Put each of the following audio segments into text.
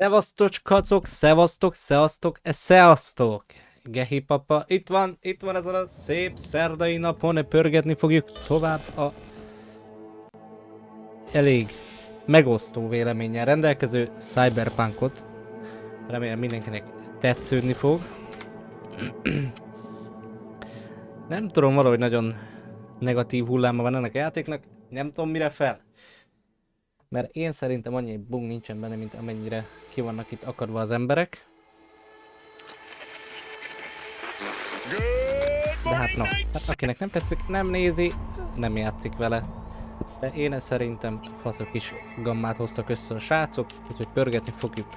Szevasztok, kacok, szevasztok, Gehi papa, itt van ezen a szép szerdai napon, pörgetni fogjuk tovább a elég megosztó véleménnyel rendelkező Cyberpunkot. Remélem mindenkinek tetsződni fog. Nem tudom, valahogy nagyon negatív hulláma van ennek a játéknak, nem tudom mire fel. Mert én szerintem annyi bug nincsen benne, mint amennyire ki vannak itt akadva az emberek. De hát no, hát akinek nem tetszik, nem nézi, nem játszik vele. De én szerintem faszok is gammát hoztak össze a srácok, úgyhogy pörgetni fogjuk.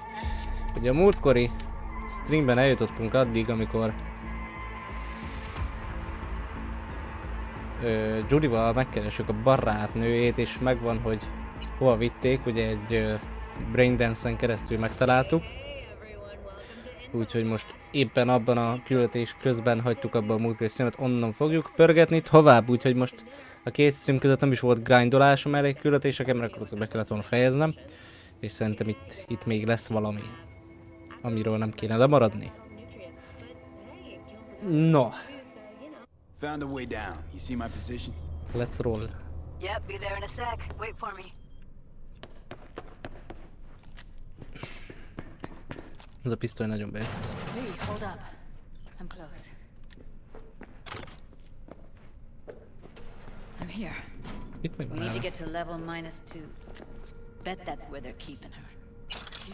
Ugye a múltkori streamben eljutottunk addig, amikor Judival megkeressük a barátnőjét, és megvan, hogy hova vitték, ugye egy braindance-en keresztül megtaláltuk. Úgyhogy most éppen abban a küldetés közben hagytuk abba a múltkori streamet, onnan fogjuk pörgetni tovább, úgyhogy most a két stream között nem is volt grindolásom elég küldetések, mert akkor be kellett volna fejeznem. És szerintem itt még lesz valami, amiről nem kéne lemaradni. No. Found a way down. You see my position? Let's roll. Yep, be there in a sec. Wait for me. Ez a pisztoly nagyon bejött. Hey, hold up. I'm close. I'm here. Itt még We van need to el. get to level -2. Bet that's where they're keeping her.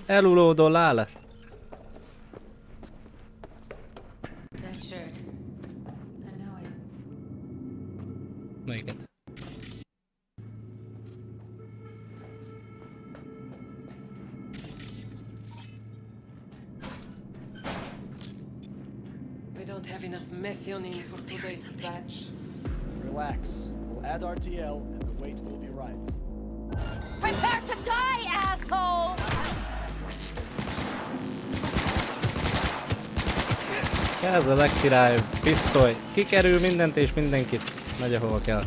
Elulódó lála. That shirt. I know it. Melyiket? We don't have enough methionine for today's batch. Relax. We'll add RTL and the weight will be right. Prepare to die, asshole! Ez a legkirályabb pisztoly. Kikerül mindent és mindenkit. Megy ahova kell.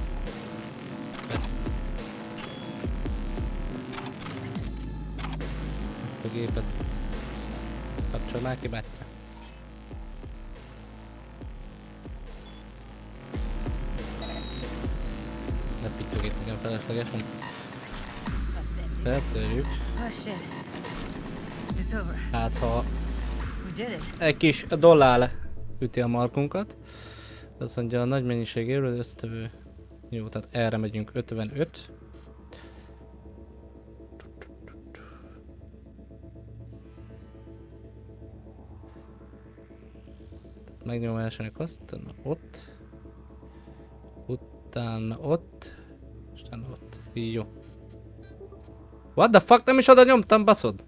Ezt a gépet kapcsolnál ki, bátyja? Ne pittyog itt nekem feleslegesen. Feltörjük. Oh shit. It's over. Hát ha We did it. egy kis dollár üti a markunkat. Azt mondja, a nagy mennyiség érő összetevő. Jó, tehát erre megyünk 55. Megnyomom elsőnek azt, utána ott. Utána ott. És utána ott. Jó. What the fuck? Nem is oda nyomtam, baszod?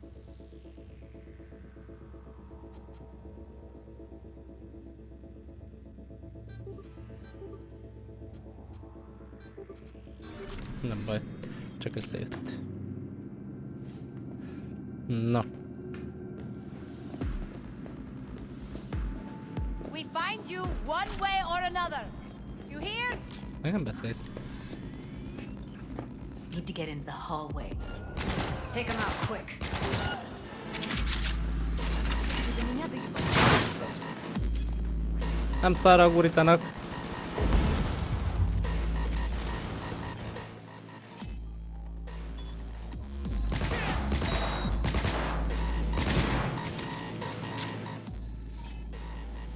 Nem baj, csak összejött. Na. We find you one way or another. You hear? Meg nem beszélsz. Need to get into the hallway. Take him out quick. Nem szarra gurítanak.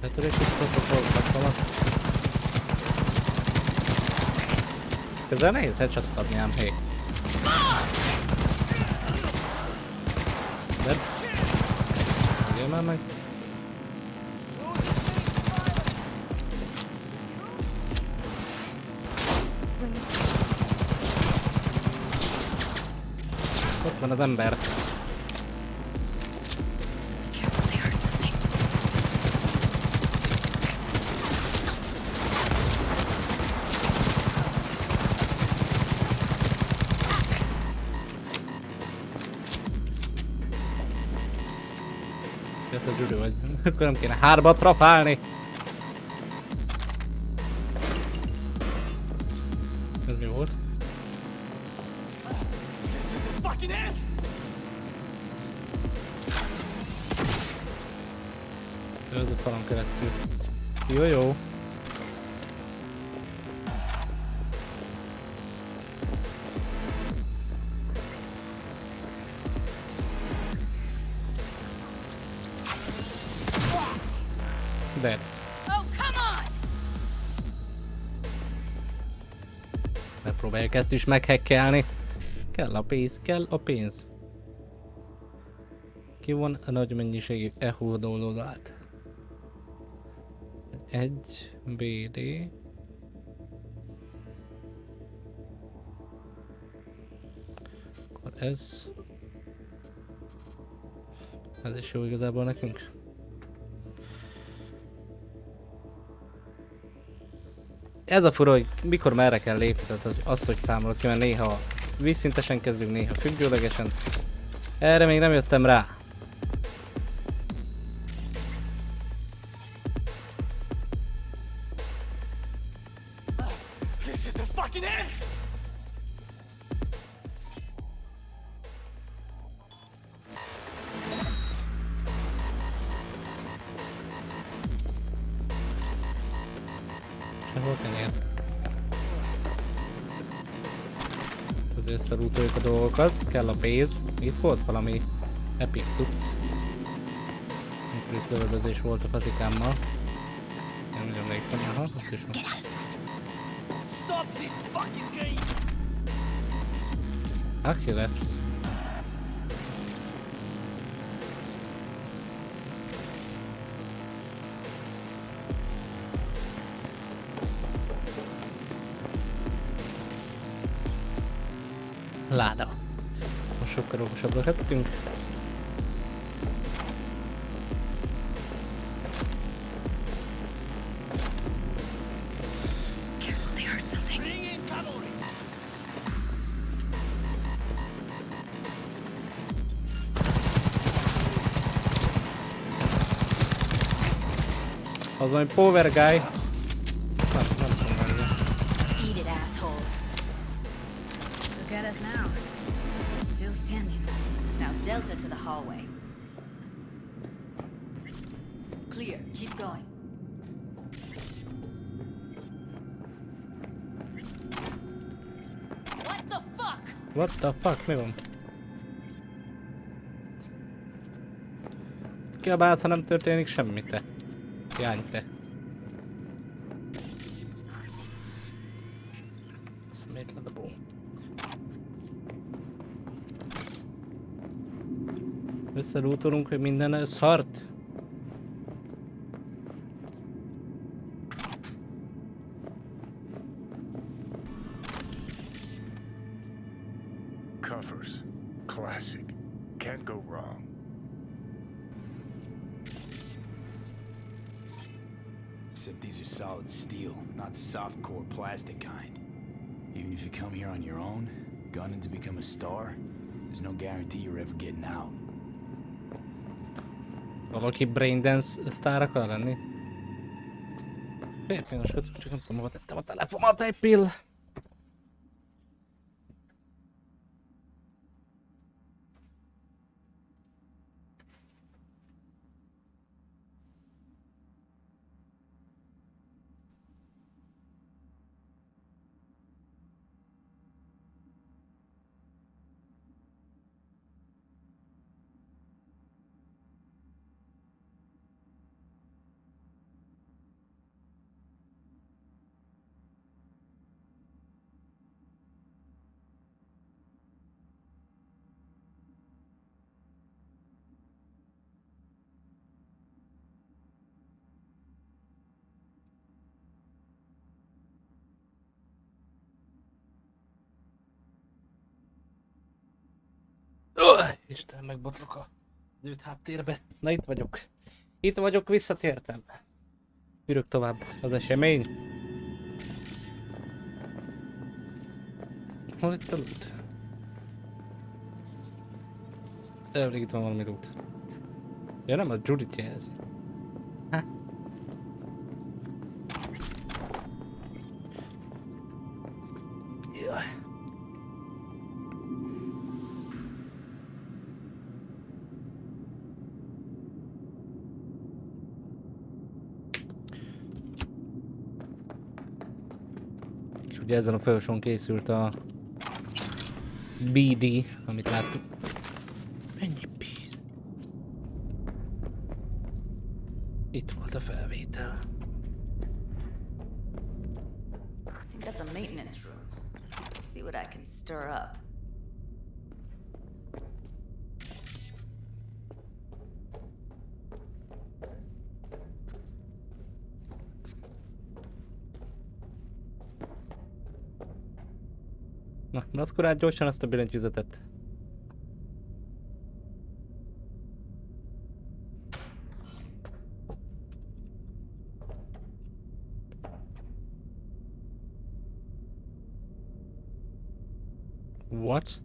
Betörés is protokoll. Ezzel nehéz headshotot adni ám, hé. De... Ugye már meg. Ott van az ember. Jött a Judy vagy. Akkor nem kéne hárba trapálni. Ez mi volt? Öldött falon keresztül. Jó, jó. Dead. Oh, come on! Megpróbáljuk ezt is meghekkelni. Kell a pénz, kell a pénz. Ki van a nagy mennyiségű echo downloadolt? Egy BD. Akkor ez. Ez is jó igazából nekünk. Ez a fura, hogy mikor merre kell lépni, tehát hogy az, hogy számolod ki, mert néha vízszintesen kezdünk, néha függőlegesen. Erre még nem jöttem rá. This is the fucking end! Sehol kenyér. Azért összerútoljuk a dolgokat, kell a pénz. Itt volt valami epic cucc. Amikor itt lövöldözés volt a faszikámmal. Nem nagyon emlékszem, aha, ott is van. Stop this fucking game! Aki lesz. Láda. Most sokkal okosabbra lettünk. Careful, they heard something. Bring in cavalry! Az valami power guy. Nem tudom menni. Eat it, assholes. Look at us now. Still standing. Now Delta to the hallway. Clear. Keep going. What the fuck? What the fuck, mi van? Kiabálsz, ha nem történik semmi, te. Jány, te. Szemétledobó. Összerútolunk, hogy minden szart. Covers. Classic. Can't go wrong. Except these are solid steel, not soft core plastic kind. Even if you come here on your own, gunning to become a star, there's no guarantee you're ever getting out. Valaki braindance sztár akar lenni? Pillanat, csak nem tudom, hova tettem a telefonomat, egy pill. Isten, megbotlok a időt háttérbe. Na itt vagyok. Itt vagyok, visszatértem. Ürök tovább az esemény. Hol itt a loot? Elég itt van valami loot. Ja, nem, a Judit jelzi. Ha? Jaj. És ugye ezen a folyosón készült a BD, amit láttuk. Mennyi pénz? Itt volt a felvétel. I think that's a maintenance room. Let's see what I can stir up. Na, akkor át gyorsan azt a billentyűzetet. What?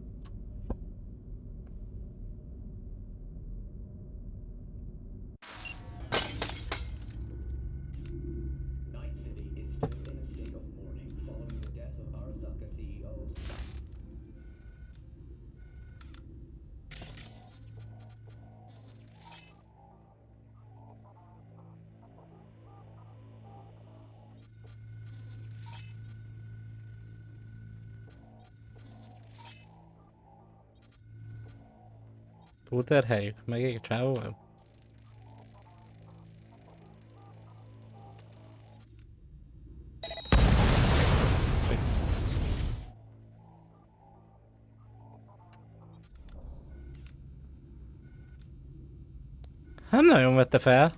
Night City is still in a state of mourning following the death of Arasaka CEO. Túlterheljük? Megég a csávóval? Hát nagyon vette fel.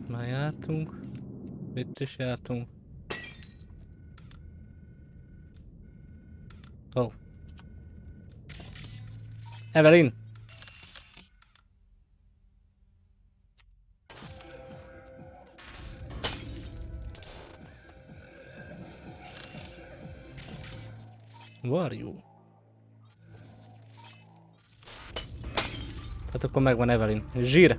Már jártunk. Itt is jártunk. Oh. Evelyn! Varjú. Hát akkor megvan Evelyn. Zsír!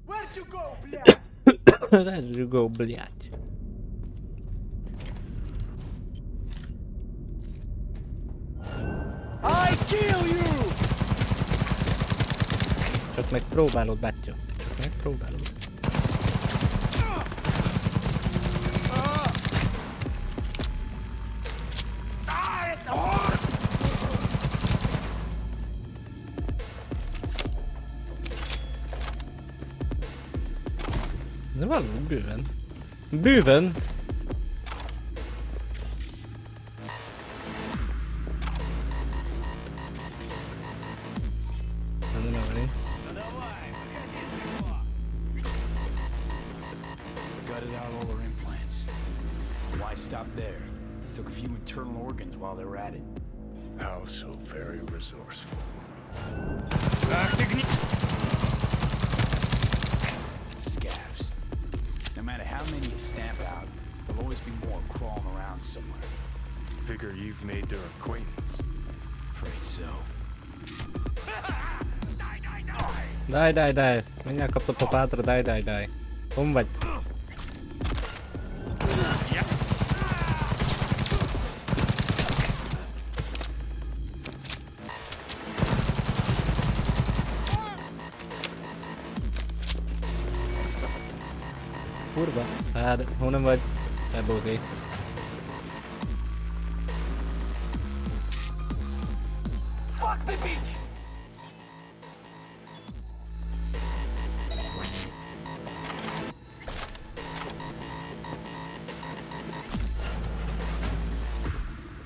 Where'd you go, блядь? Where'd you go, блядь? I kill you! Csak megpróbálod, bátyja. Csak megpróbálod. De való, bőven. Bőven! Ez nem Evelyn. Gutted out all her implants. Why stop there? Took a few internal organs while they were at it. How so very resourceful. Scabs. No matter how many you stamp out, there'll always be more crawling around somewhere. Figure you've made their acquaintance. Afraid so. Daj. Mindjárt kapsz a papádra, daj. Hon vagy? Kurva, szád, honnan vagy? Ebózé.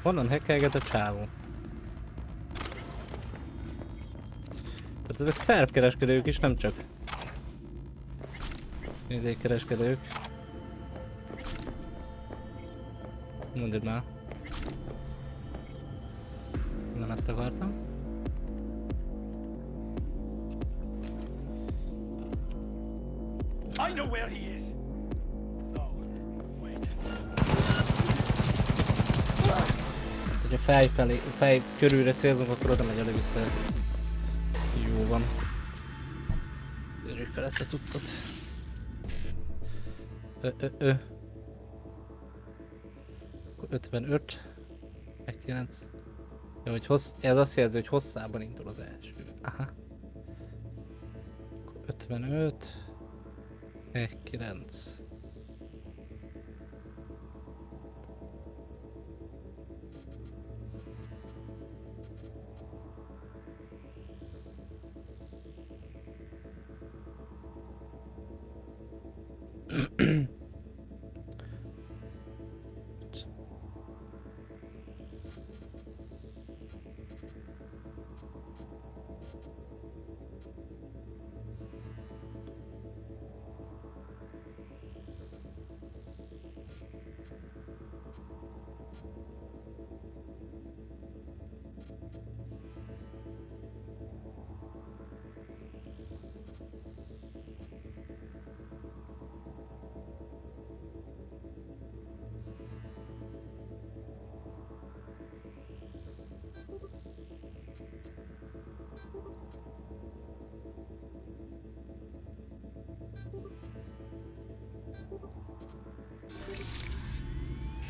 Honnan hackelget a csávó? Tehát ezek szervkereskedők is, nem csak kereskedők. Mondd már. Nem ezt akartam. I know where he is. No, wait. Ha fej körülre célzunk, akkor oda megy elő-vissza. Jó van. Törjük fel ezt a cuccot. 55. Meg 9. Ja, hogy ez azt jelzi, hogy hosszában indul az első. Aha. 55. 9.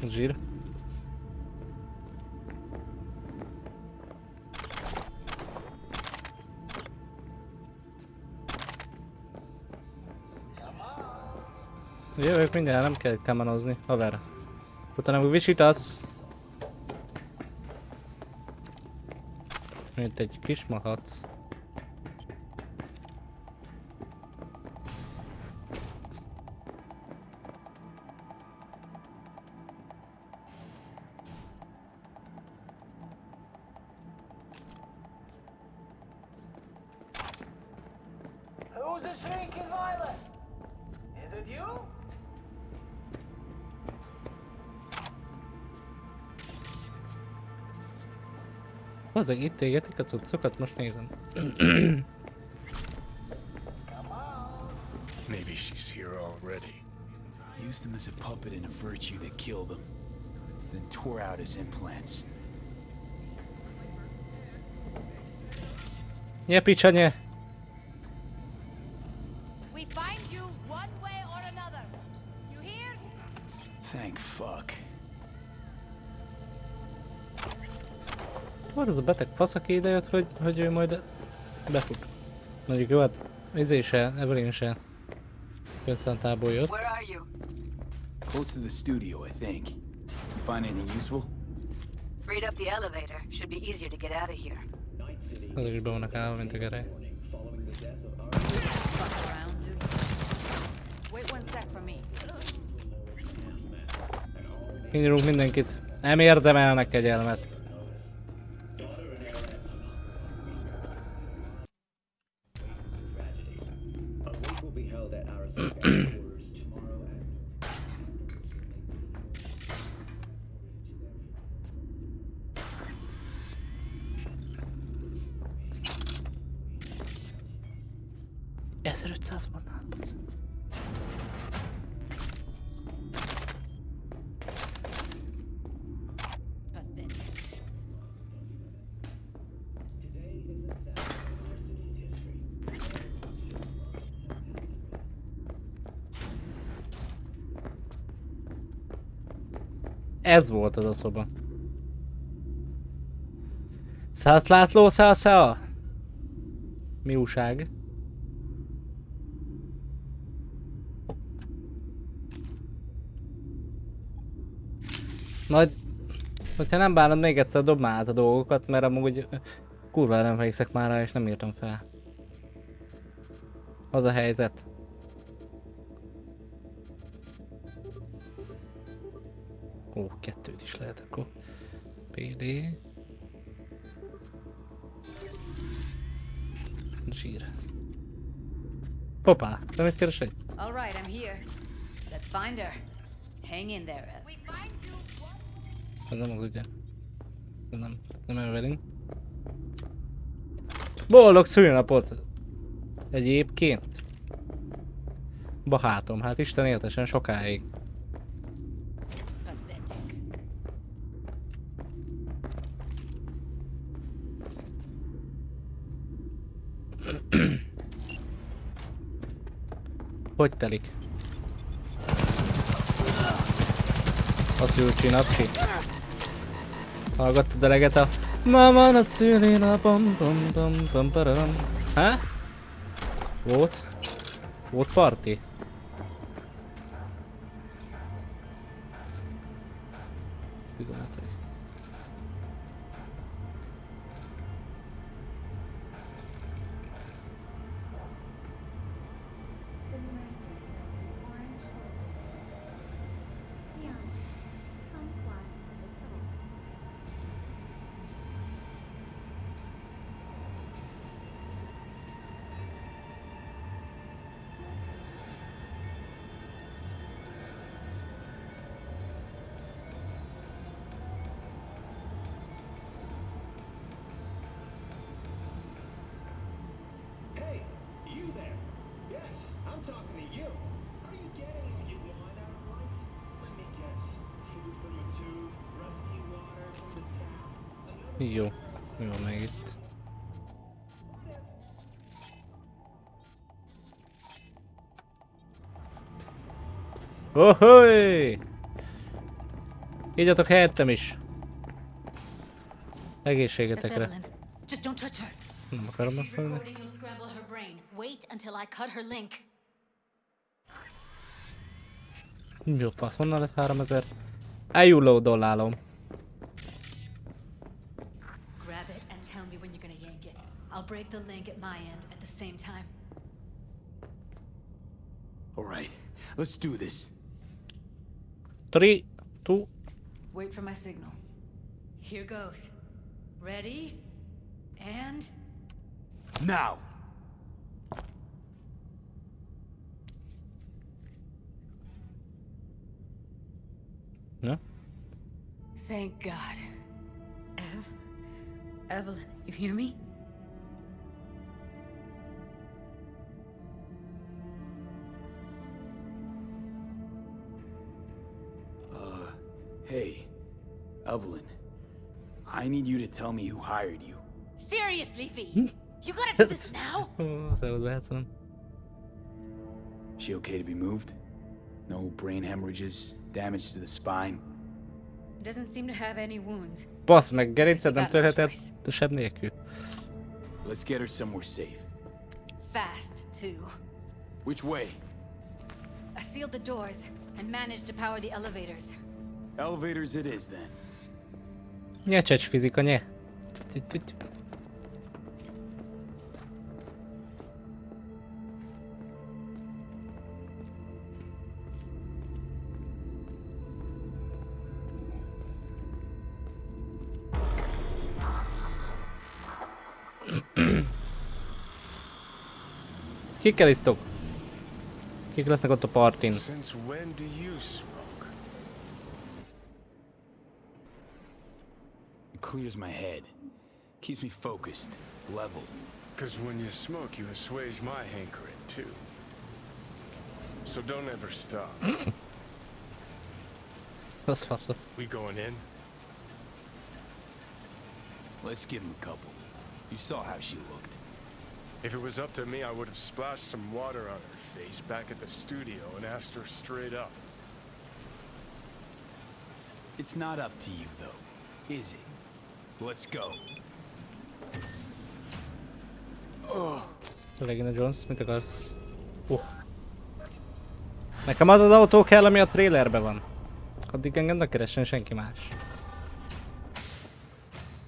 Zsír. Jövök mindjárt, nem kell kamanozni, haver. Utána meg visítasz. Mint egy kis mahac. Who's the shrieking violet? Is it you? Hozzá itt égetik a cuccokat, most nézem. Maybe she's here already. Used him as a puppet in a virtue that killed him, then tore out his implants. Nie piczenie! We find you one way or another. You hear? Thank fuck. Volt az a beteg fasz, aki idejött, hogy ő majd befut. Mondjuk jó, hát izé se, Evelyn se önszántából jött. Where are you? Close to the studio, I think. You find anything useful? Read up the elevator. Should be easier to get out of here. Azok is be vannak állva, mint a gerej. Fuck around, dude. Wait one sec for me. Kinyírunk mindenkit. Nem érdemelnek kegyelmet. A wake will be held at Arasaka headquarters tomorrow at noon. 1500 van nálad. Pathetic. Today is a Saturday in our city's history. Ez volt az a szoba. Szász László, szásza! Mi újság? Majd, hogyha nem bánod, még egyszer dob már át a dolgokat, mert amúgy kurvára nem emlékszek már rá, és nem írtam fel. Az a helyzet. Ó, kettőt is lehet akkor. PD. Zsír. Hoppá, te mit keresed? All right, I'm here. Let's find her. Hang in there, Ev. We find you one. Ez nem az ugye. Ez nem Evelyn. Boldog szülinapot! Egyébként. Bahátom, hát Isten éltesen sokáig. Pathetic. Hogy telik? Azt jó csinapsi. Hallgattad eleget a... Ma van a szülinapom, pom pom pom param. Há? Volt? Volt parti? Üzenetek. Hey, you there? Yes, I'm talking to you. Are you getting what you want out of life? Let me guess. Food from a tube, rusty water from the tap. Jó. Mi van még itt? Ohoj! Ígyatok helyettem is! That's Egészségetekre. Evelyn. Just don't touch her. Nem akarom megfogni. Recording will scramble her brain. Wait until I cut her link. Jó fasz, honnan lett 3000? Eljullódollálom. Grab it and tell me when you're gonna yank it. I'll break the link at my end at the same time. Alright, let's do this. 3, 2, Wait for my signal. Here goes. Ready? And... Now! no? Thank God. Evelyn, you hear me? Hey, Evelyn. I need you to tell me who hired you. Seriously, V? You gotta do this now? Szabad bejátszanom. She okay to be moved? No brain hemorrhages, damage to the spine? Doesn't seem to have any wounds. Basz meg, gerinced nem törhetett seb nélkül. Let's get her somewhere safe. Fast, too. Which way? I sealed the doors and managed to power the elevators. Elevators it is then. Nyecsecs fizika, nye. Kikkel isztok? Kik lesznek ott a partin? Since when do you smoke? It clears my head. Keeps me focused, level. Because when you smoke, you assuage my hankering too. So don't ever stop. Az faszom. We going in? Let's give him a couple. You saw how she looked. If it was up to me, I would have splashed some water on her face back at the studio and asked her straight up. It's not up to you, though, is it? Let's go. Regina Jones, mit akarsz? Nekem az az autó kell, ami a trailerben van. Addig engem ne keressen senki más.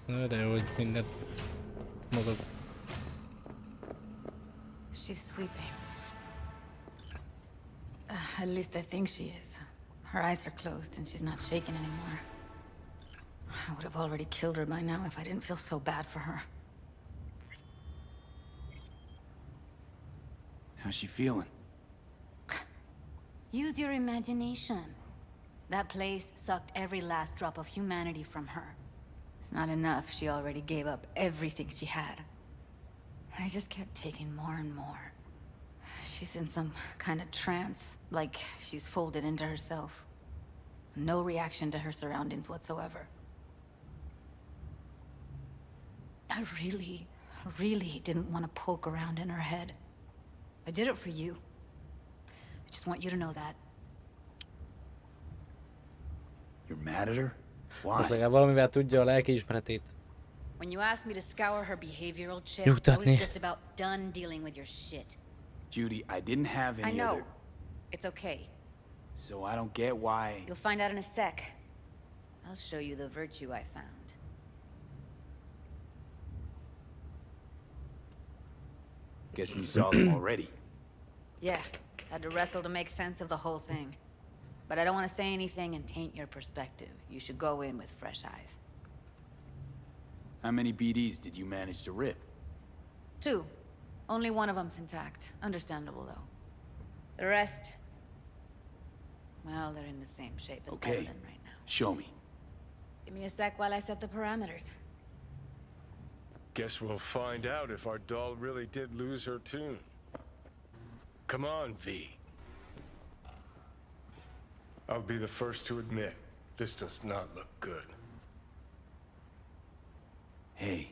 De jó, hogy minden mozog. She's sleeping. At least I think she is. Her eyes are closed and she's not shaking anymore. I would have already killed her by now if I didn't feel so bad for her. How's she feeling? Use your imagination. That place sucked every last drop of humanity from her. It's not enough, she already gave up everything she had. I just kept taking more and more. She's in some kind of trance, like she's folded into herself. No reaction to her surroundings whatsoever. I really didn't want to poke around in her head. I did it for you. I just want you to know that. You're mad at her? Most Why? legalább valamivel tudja a lelkiismeretét When you asked me to scour her behavioral chip, I was nyugtatni. just about done dealing with your shit. Judy, I didn't have I any know. other... It's okay. So I don't get why... You'll find out in a sec. I'll show you the virtue I found. Guess you saw them already. Yeah, had to wrestle to make sense of the whole thing. But I don't want to say anything and taint your perspective. You should go in with fresh eyes. How many BDs did you manage to rip? 2. Only one of them's intact. Understandable, though. The rest... well, they're in the same shape as Okay. Evelyn right now. Show me. Give me a sec while I set the parameters. Guess we'll find out if our doll really did lose her tune. Come on, V. I'll be the first to admit, this does not look good. Hey.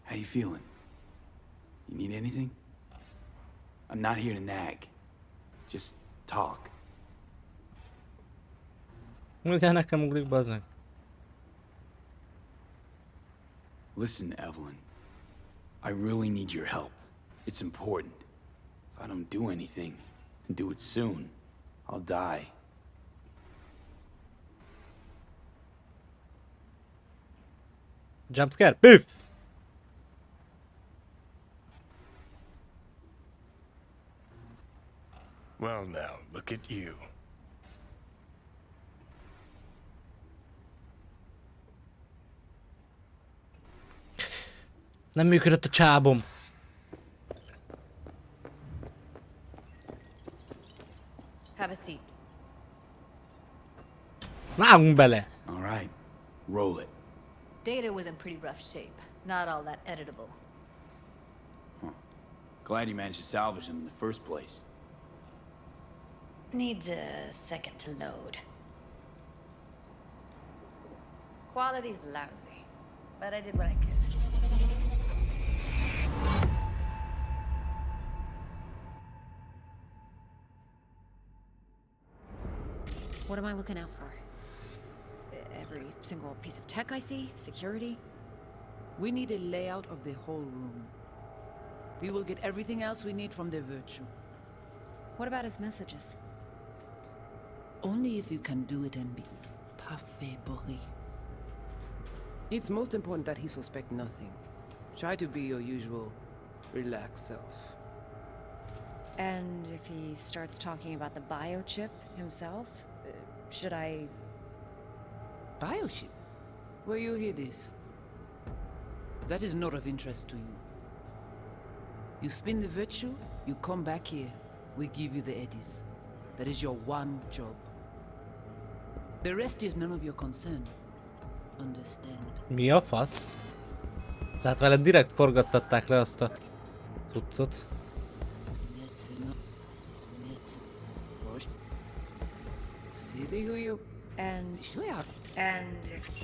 How you feeling? You need anything? I'm not here to nag. Just talk. Ugye nekem ugrik, bazd meg. Listen, Evelyn. I really need your help. It's important. If I don't do anything, and do it soon, I'll die. Jump scare. Püff! Well now, look at you. Nem működött a csábom. Have a seat. Vágunk bele. All right. Roll it. Data was in pretty rough shape. Not all that editable. Glad you managed to salvage them in the first place. Needs a second to load. Quality's lousy, but I did what I could. What am I looking out for? Every single piece of tech I see? Security? We need a layout of the whole room. We will get everything else we need from the virtue. What about his messages? Only if you can do it and be parfait bourré. It's most important that he suspect nothing. Try to be your usual, relaxed self. And if he starts talking about the biochip himself, should I... Biochip? Where you hear this? That is not of interest to you. You spin the virtue, you come back here, we give you the eddies. That is your one job. The rest is none of your concern. Understand? Mi a fasz? Tehát vele direkt forgattatták le azt a cuccot. And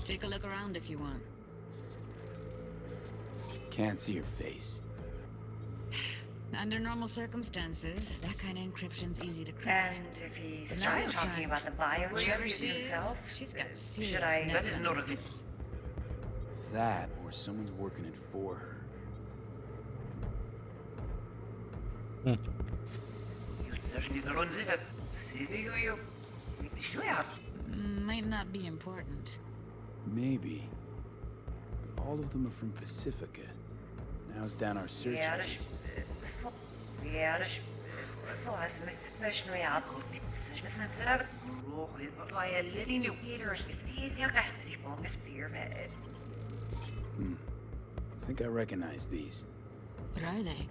Take a look around if you want. Can't see your face. Under normal circumstances, that kind of encryption's easy to crack. and if he But now starts this talking time, about the biochip wherever she is, himself, she's got serious should I... neck on these guys. That, or someone's working it for her. Might not be important. Maybe. All of them are from Pacifica. Now it's down our search list. I think I recognize these. What are they?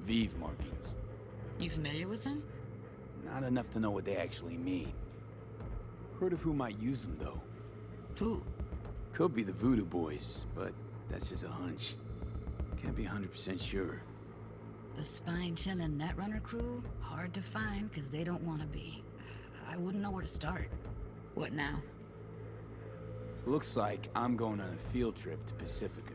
Vive markings. You familiar with them? Not enough to know what they actually mean. Heard of who might use them, though. Who? Could be the Voodoo Boys, but that's just a hunch. Can't be 100% sure. The spine-chilling Netrunner crew? Hard to find, because they don't want to be. I wouldn't know where to start. What now? Looks like I'm going on a field trip to Pacifica.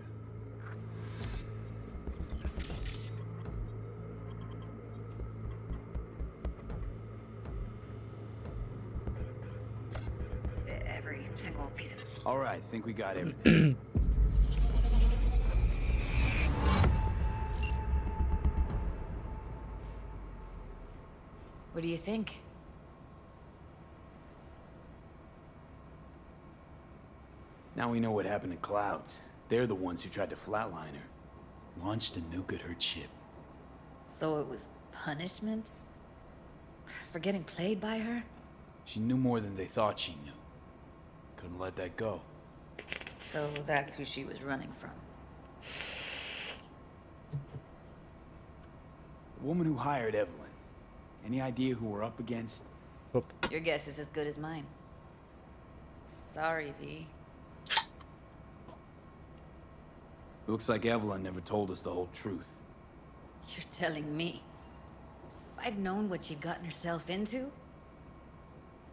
every single piece All right, think we got everything. What do you think? Now we know what happened to Clouds. They're the ones who tried to flatline her. Launched a nuke at her ship. So it was punishment? For getting played by her? She knew more than they thought she knew. Couldn't let that go. So that's who she was running from. The woman who hired Evelyn. Any idea who we're up against? Your guess is as good as mine. Sorry, V. Looks like Evelyn never told us the whole truth. You're telling me. If I'd known what she'd gotten herself into...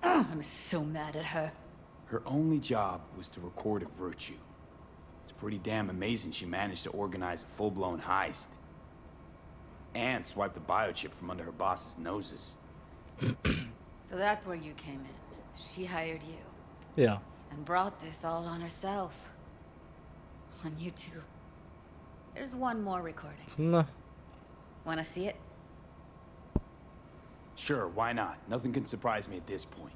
I'm so mad at her. Her only job was to record a virtue. It's pretty damn amazing she managed to organize a full-blown heist. And swipe the biochip from under her boss's noses. So that's where you came in. She hired you. Yeah. And brought this all on herself. On you two. There's one more recording. Na, Wanna see it? Sure, why not? Nothing can surprise me at this point.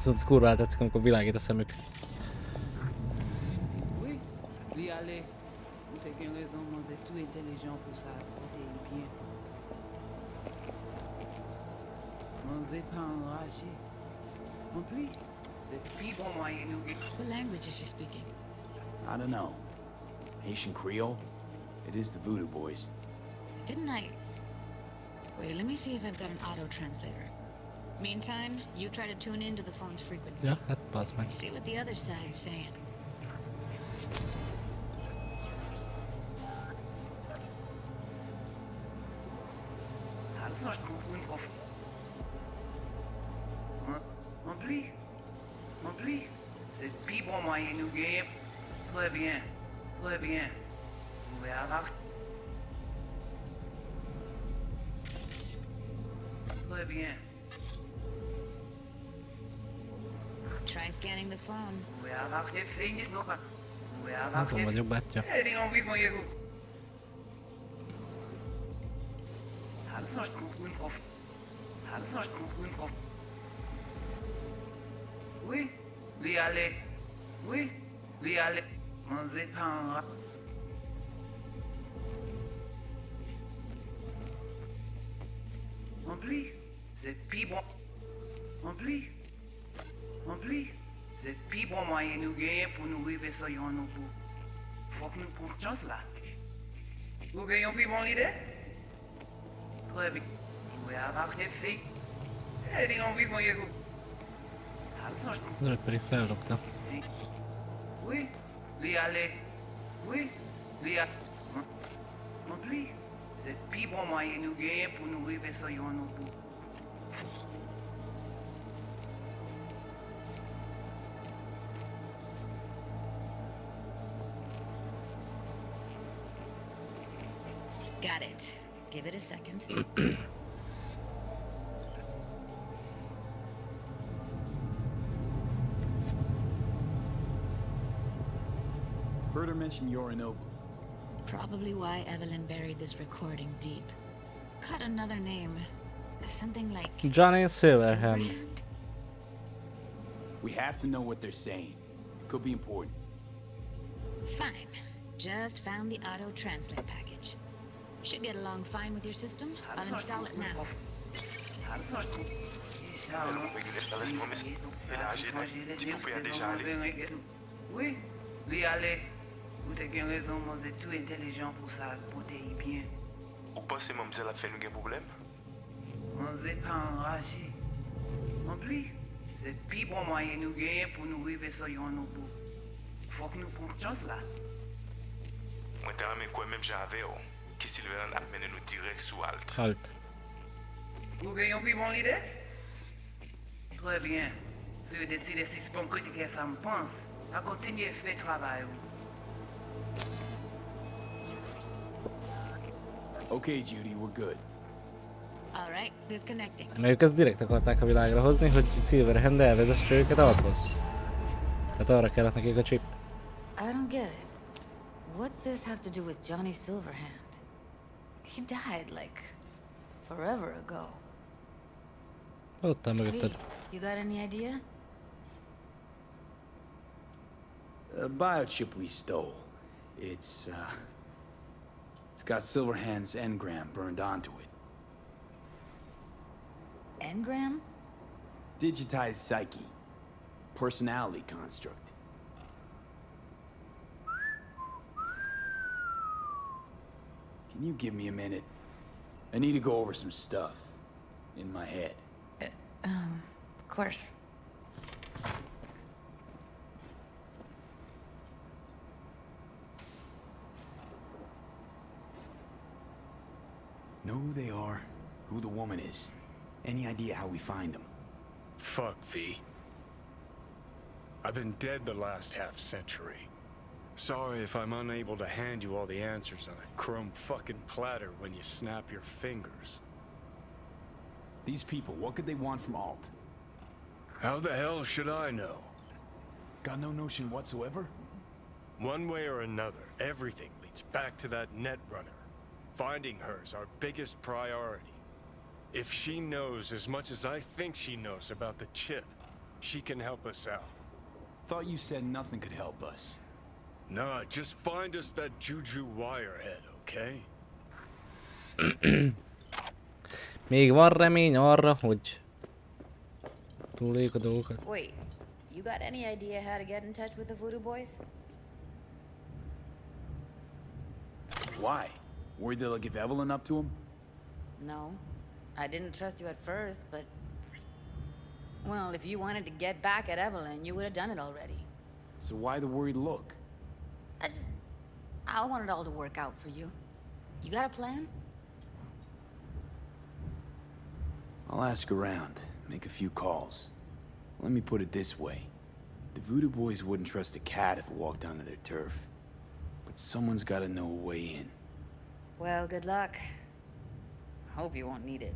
viszont kurvára tetszik, amikor világít a szemük. Oui, lui aller. Vous avez bien raison, vous êtes tout intelligent pour ça. Vous êtes bien. Vous êtes pas enragé. En plus, c'est plus bon moyen nous. What language is she speaking? I don't know. Haitian Creole? It is the Voodoo Boys. Didn't I... Wait, let me see if I've got an auto-translator. Meantime, you try to tune into the phone's frequency. Ja, hát bazd meg. See what the other side's saying. En plus, c'est plus bon moyen nous gagner. Très bien, très bien. Vous pouvez avoir. Très bien. Try scanning the phone. Vous pouvez avoir des fingers, non pas. Vous pouvez avoir Azon vagyok, bátyja. Elég envie de moyen vous. Házas kunkun. Házas kunkun. Oui, lui aller. Oui, lui aller. Manger pain. En plus, c'est plus bon. En plus, c'est plus bon moyen nous gagner pour nous vivre sur nos bouts. Faut que nous prenions chance là. Vous gagnez plus bon idée? Très bien. Vous pouvez avoir des filles. Elég envie de moyen vous. Az öreg pedig feldobta. Oui, lui aller. Oui, lui aller. En plus, c'est plus bon moyen nous gagner pour nous vivre sur nos bouts. Got it. Give it a second. Heard her mention Yorinobu. Probably why Evelyn buried this recording deep. Cut another name. Something like... Johnny Silverhand. We have to know what they're saying. It could be important. Fine. Just found the auto-translate package. Should get along fine with your system. I'll install it now. Oui, lui aller. Vous avez raison, vous êtes tout intelligent pour ça, pour t'aider bien. Ou pensez mademoiselle a fait nous un problème? On n'est pas enragé. En plus, c'est plus bon moyen nous gagner pour nous vivre sur nos bouts. Faut que nous prenions chance là. Moi, t'as ramé quoi même j'avais, que Sylvain a mené nous direct sous Alt. Halt. Vous gagnez plus bon idée? Très bien. Si vous décidez si c'est bon critiquer ça me pense, à continuer à faire travail. Okay, Judy, we're good. All right, disconnecting. Mert ők ezt direkt akarták a világra hozni, hogy Silverhand elvezesse őket Althoz. Tehát arra kellett nekik a chip. I don't get it. What's this have to do with Johnny Silverhand? He died, like, forever ago. Ott áll mögötted. You got any idea? A biochip we stole. It's got Silverhand's engram burned onto it. Engram? Digitized psyche. Personality construct. Can you give me a minute? I need to go over some stuff in my head. Of course. Know who they are, who the woman is. Any idea how we find them? Fuck, V. I've been dead the last half century. Sorry if I'm unable to hand you all the answers on a chrome fucking platter when you snap your fingers. These people, what could they want from Alt? How the hell should I know? Got no notion whatsoever? One way or another, everything leads back to that Netrunner. Finding her's our biggest priority. If she knows as much as I think she knows about the chip, she can help us out. Thought you said nothing could help us. Nah, just find us that Juju wirehead, okay? Még van remény arra, hogy túléljük a dolgokat. Wait, you got any idea how to get in touch with the Voodoo Boys? Why? Worried they'll give Evelyn up to him? No. I didn't trust you at first, but... Well, if you wanted to get back at Evelyn, you would have done it already. So why the worried look? I want it all to work out for you. You got a plan? I'll ask around, make a few calls. Let me put it this way. The Voodoo Boys wouldn't trust a cat if it walked onto their turf. But someone's gotta know a way in. Well, good luck. Hope you won't need it.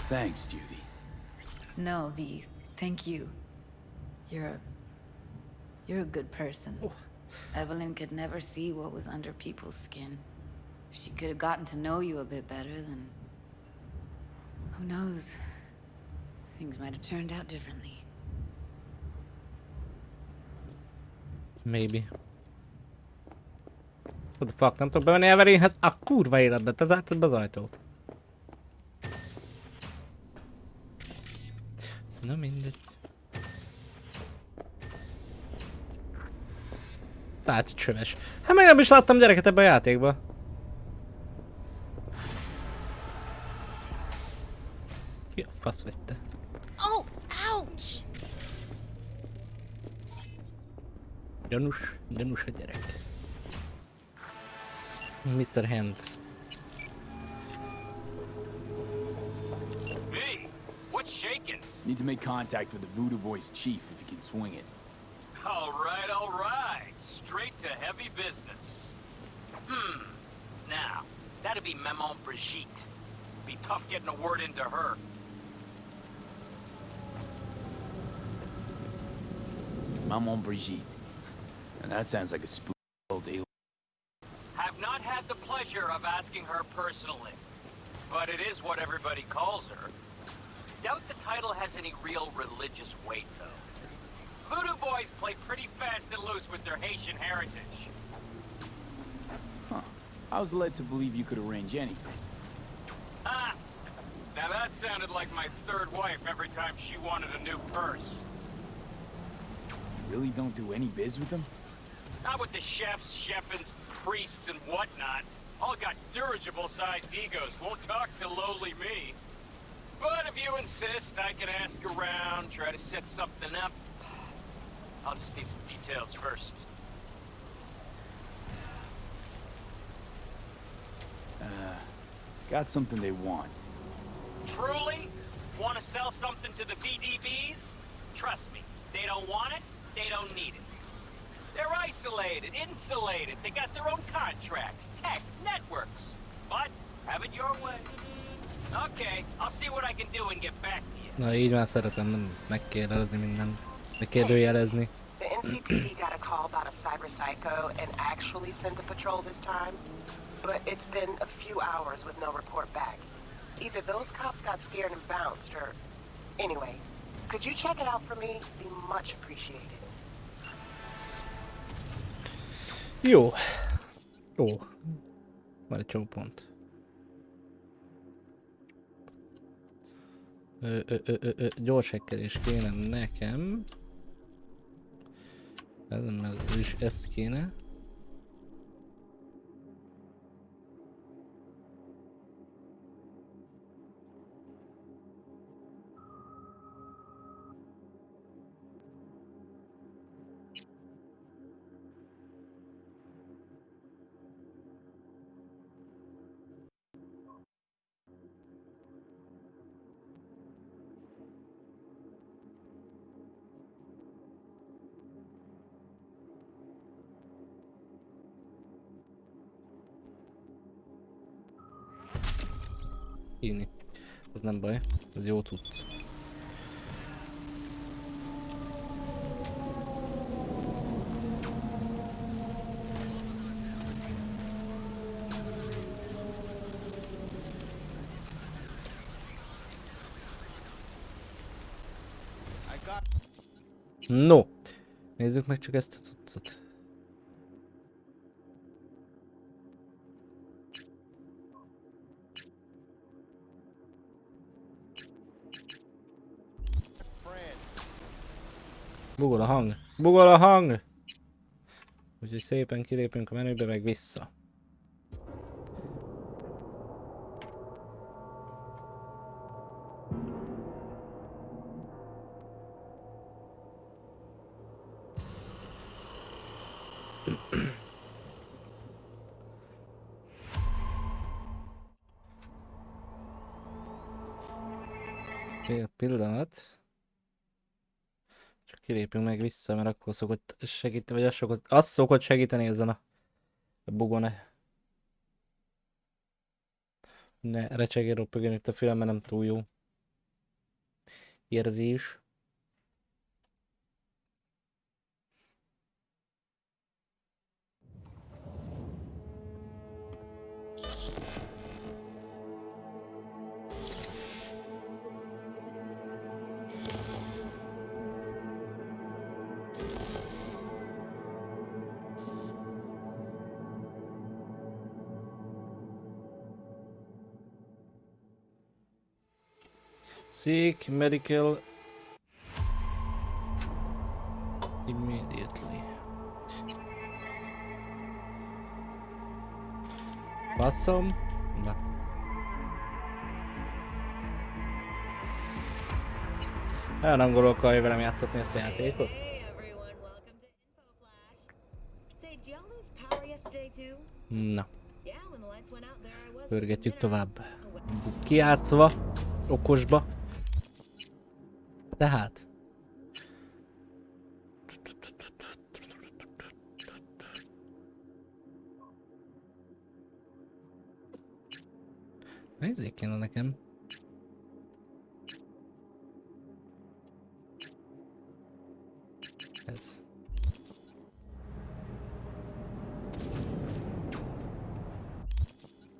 Thanks, Judy. No, V. Thank you. You're a good person. Evelyn could never see what was under people's skin. If she could have gotten to know you a bit better, then... Who knows? Things might have turned out differently. Maybe. What the fuck, nem tudok bemenni Evelynhez? A kurva életbe, te zártad be az ajtót. Na mindegy. Tehát csöves. Hát még nem is láttam gyereket ebbe a játékba. Ja, fasz vagy te. Oh, ouch! Gyanús a gyerek. Mr. Hands. V, what's shaking? Need to make contact with the Voodoo Boys chief if you can swing it. All right. Straight to heavy business. Now, that'd be Maman Brigitte. Be tough getting a word into her. Maman Brigitte. And that sounds like a spooky old alien. Have not had the pleasure of asking her personally, but it is what everybody calls her. Doubt the title has any real religious weight, though. Voodoo Boys play pretty fast and loose with their Haitian heritage. Huh. I was led to believe you could arrange anything. Ah! Now that sounded like my third wife every time she wanted a new purse. You really don't do any biz with them? Not with the chefs, chefins, priests, and whatnot. All got dirigible-sized egos, won't talk to lowly me. But if you insist, I can ask around, try to set something up. I'll just need some details first. Got something they want. Truly? Want to sell something to the VDBs? Trust me, they don't want it, they don't need it. They're isolated, insulated, they got their own contracts, tech, networks. But Have it your way. Okay, I'll see what I can do and get back to you. Na így már szeretem, nem megkérdezni mindent. Megkérdőjelezni. The NCPD got a call about a cyber psycho and actually sent a patrol this time. But it's been a few hours with no report back. Either those cops got scared and bounced, or... Anyway, could you check it out for me? Be much appreciated. Jó. Ó. Van egy csomó pont. Gyors hekkelés kéne nekem. Ez is ezt kéne. Írni. Az nem baj, ez jó tudsz. No, nézzük meg csak ezt a cuccot. Bugol a hang! Bugol a hang! Úgyhogy szépen kilépünk a menübe, meg vissza. Fél pillanat. Csak kilépünk meg vissza, mert akkor szokott segíteni, vagy az szokott segíteni ezen a bugon. Ne recsegjen ropogjon itt a film, mert nem túl jó érzés. Seek medical immediately. Basszom? Na. Nagyon angolul akarja velem játszatni ezt a játékot. Na. Pörgetjük tovább. Kijátszva. Okosba. Tehát. Nézzék kéne nekem. Ez.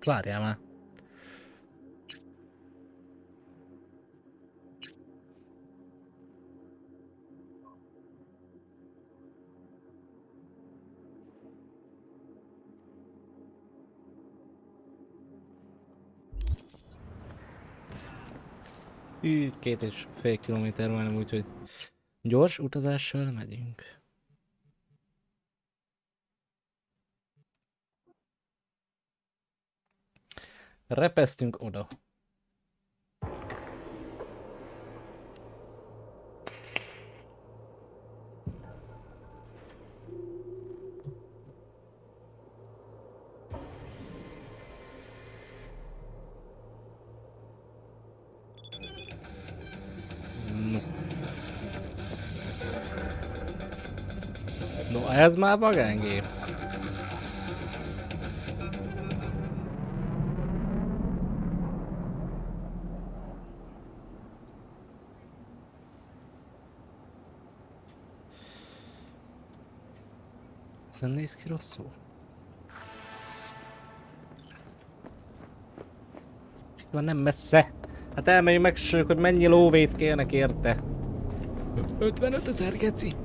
Várjál már. Hű, 2,5 kilométer majdnem, úgyhogy gyors utazással megyünk. Repesztünk oda. No, ez már vagángép. nem néz ki rosszul. Van nem messze. Hát elmegyünk meg, hogy mennyi lóvét kérnek érte. 55 000 geci.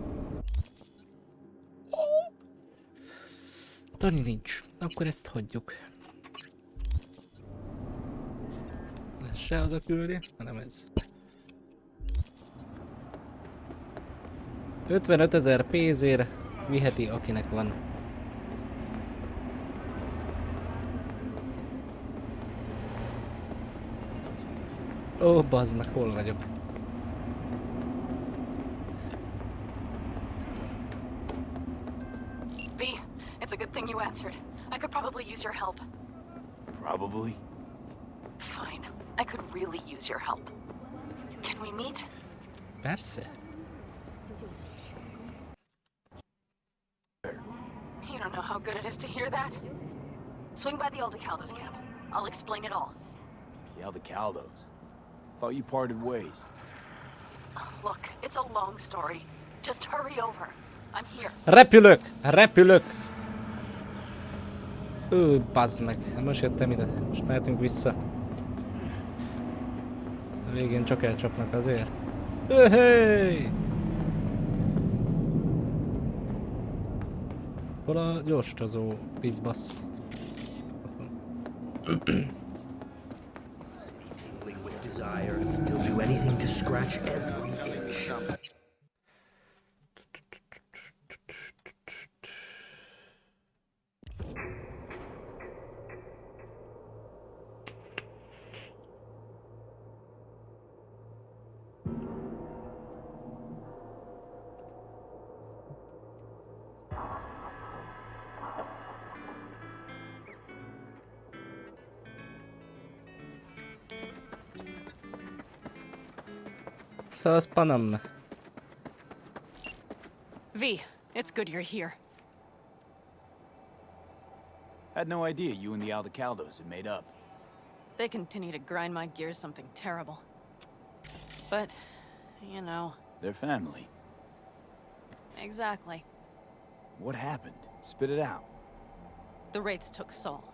Tani nincs. Akkor ezt hagyjuk. Ez se az a küldi, hanem ez. 55 000 pénzért viheti, akinek van. Ó, bazd meg, hol vagyok? V, it's a good thing you answered. I could probably use your help. Probably? Fine. I could really use your help. Can we meet? Persze. You don't know how good it is to hear that. Swing by the Aldecaldos camp. I'll explain it all. The Aldecaldos? Thought you parted ways. Look, it's a long story. Just hurry over. I'm here. Repülök! Repülök! Bazd meg. Most jöttem ide. Most mehetünk vissza. A végén csak elcsapnak azért. Hey! Hol a gyorsutazó pizbasz? With desire, he'll do anything to scratch every itch. Szóval Panam. V, it's good you're here. Had no idea you and the Aldecaldos had made up. They continue to grind my gears something terrible. But, you know. They're family. Exactly. What happened? Spit it out. The Wraiths took Saul.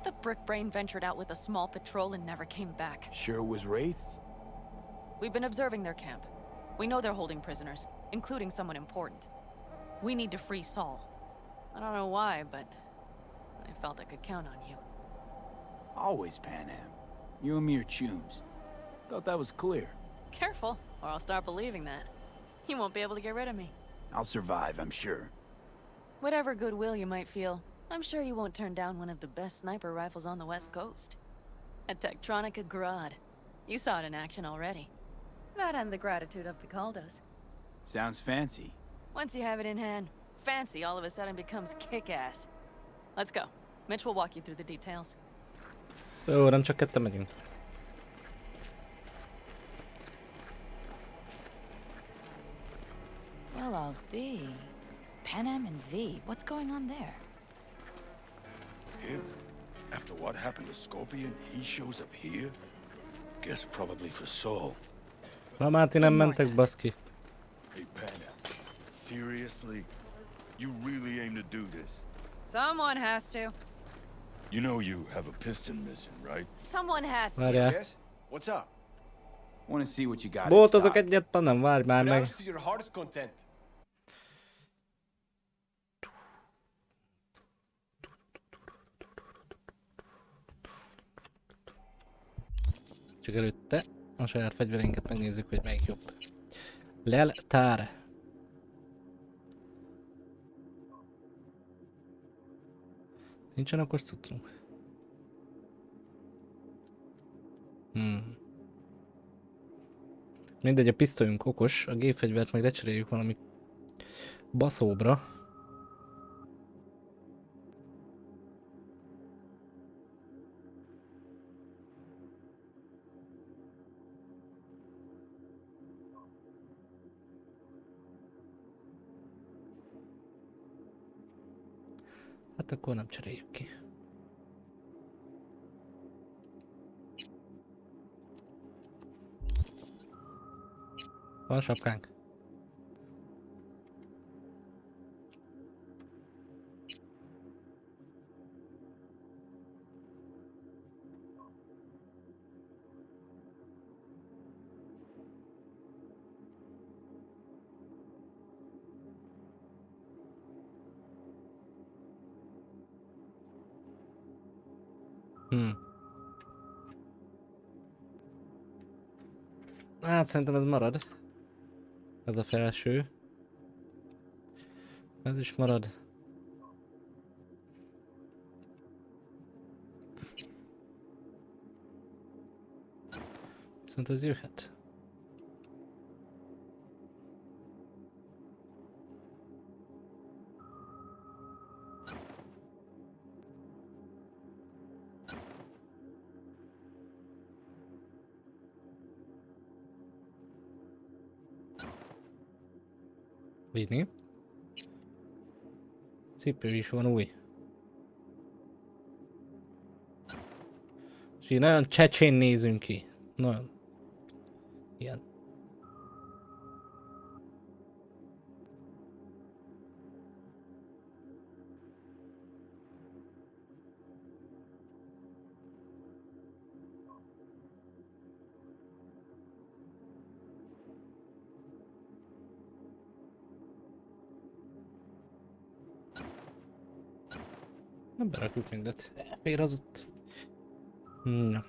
The brick brain ventured out with a small patrol and never came back. Sure it was Wraiths? We've been observing their camp. We know they're holding prisoners, including someone important. We need to free Saul. I don't know why, but I felt I could count on you. Always, Panam. You and me are chums. Thought that was clear. Careful, or I'll start believing that. You won't be able to get rid of me. I'll survive, I'm sure. Whatever goodwill you might feel, I'm sure you won't turn down one of the best sniper rifles on the West Coast. A Tektronica Grad. You saw it in action already. That and the gratitude of the Caldos. Sounds fancy. Once you have it in hand, fancy all of a sudden becomes kick-ass. Let's go. Mitch will walk you through the details. Jó, nem csak ketten megyünk. Well, I'll be. Panam and V, what's going on there? Him? After what happened to Scorpion, he shows up here? Guess probably for Saul. Mamáti nem mentek, baszki. Hey, Panam. Seriously? You really aim to do this? Someone has to. You know you have a piston mission, right? Someone has to. Várjál. Yes? What's up? Want to see what you got in Boltozok stock. egyet, Panam, várj már meg. To your heart's content. Csak előtte a saját fegyvereinket megnézzük, hogy melyik jobb. Leltár. Nincsen okos cuccunk. Mindegy, a pisztolyunk okos, a gépfegyvert meg lecseréljük valami baszóbra. Hát akkor nem cseréljük ki. Van sapkánk? Hát szerintem ez marad. Ez a felső. Ez is marad. Viszont ez jöhet. Vinni. Cipő is van új. És így nagyon csecsén nézünk ki. Nagyon. Igen. Nem berakjuk mindet. Elfér az ott. Na.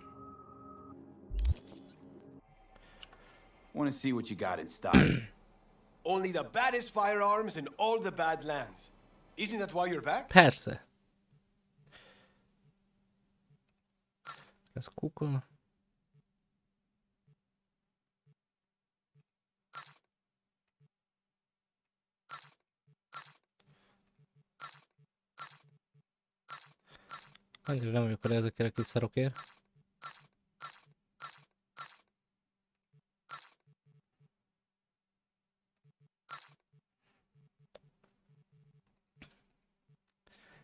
Want to see what you got in stock. Only the baddest firearms in all the Badlands. Isn't that why you're back? Persze. Ez kuka. Annyira nem vagyok vele ezekért a kis szarokért.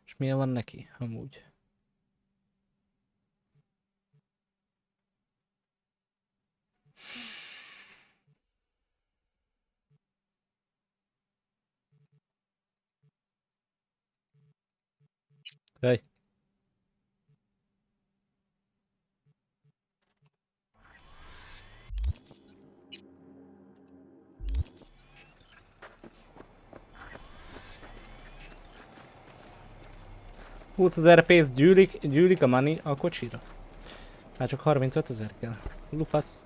És milyen van neki, amúgy? Hey. $20,000 pénz gyűlik a money a kocsira. Hát csak 35,000 kell. Lufasz.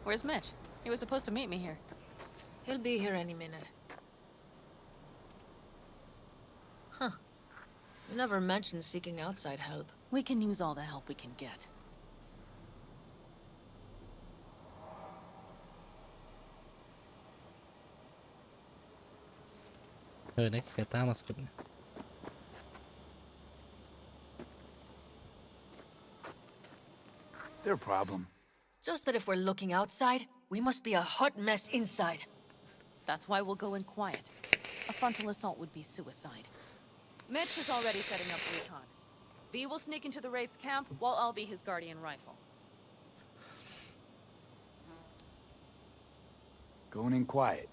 Where's Mitch? He was supposed to meet me here. He'll be here any minute. Huh. You never mentioned seeking outside help. We can use all the help we can get. Neki kell támaszkodni. Is there a problem? Just that if we're looking outside, we must be a hot mess inside. That's why we'll go in quiet. A frontal assault would be suicide. Mitch is already setting up recon. V will sneak into the Wraith's camp, while I'll be his guardian rifle. Going in quiet.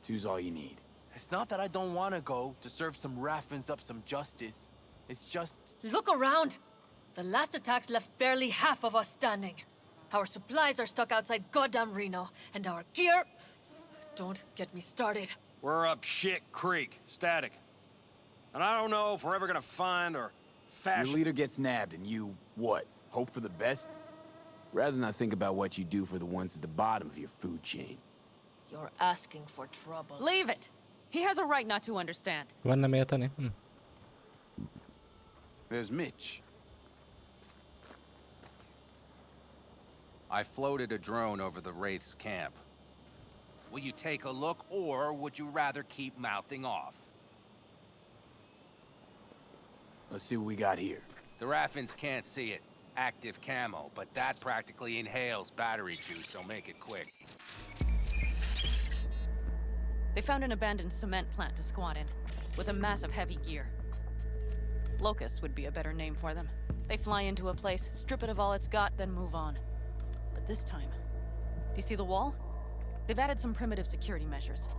Two's all you need. It's not that I don't want to go to serve some Raffins up some justice. It's just... Look around! The last attacks left barely half of us standing. Our supplies are stuck outside goddamn Reno, and our gear... Don't get me started. We're up shit creek, static. And I don't know if we're ever gonna find or fashion... Your leader gets nabbed and you, what, hope for the best? Rather not think about what you do for the ones at the bottom of your food chain. You're asking for trouble. Leave it! He has a right not to understand. Van nem érteni? There's Mitch. I floated a drone over the Wraith's camp. Will you take a look, or would you rather keep mouthing off? Let's see what we got here. The Raffins can't see it. Active camo, but that practically inhales battery juice, so make it quick. They found an abandoned cement plant to squat in, with a massive heavy gear. Locusts would be a better name for them. They fly into a place, strip it of all it's got, then move on. But this time, do you see the wall? They've added some primitive security measures.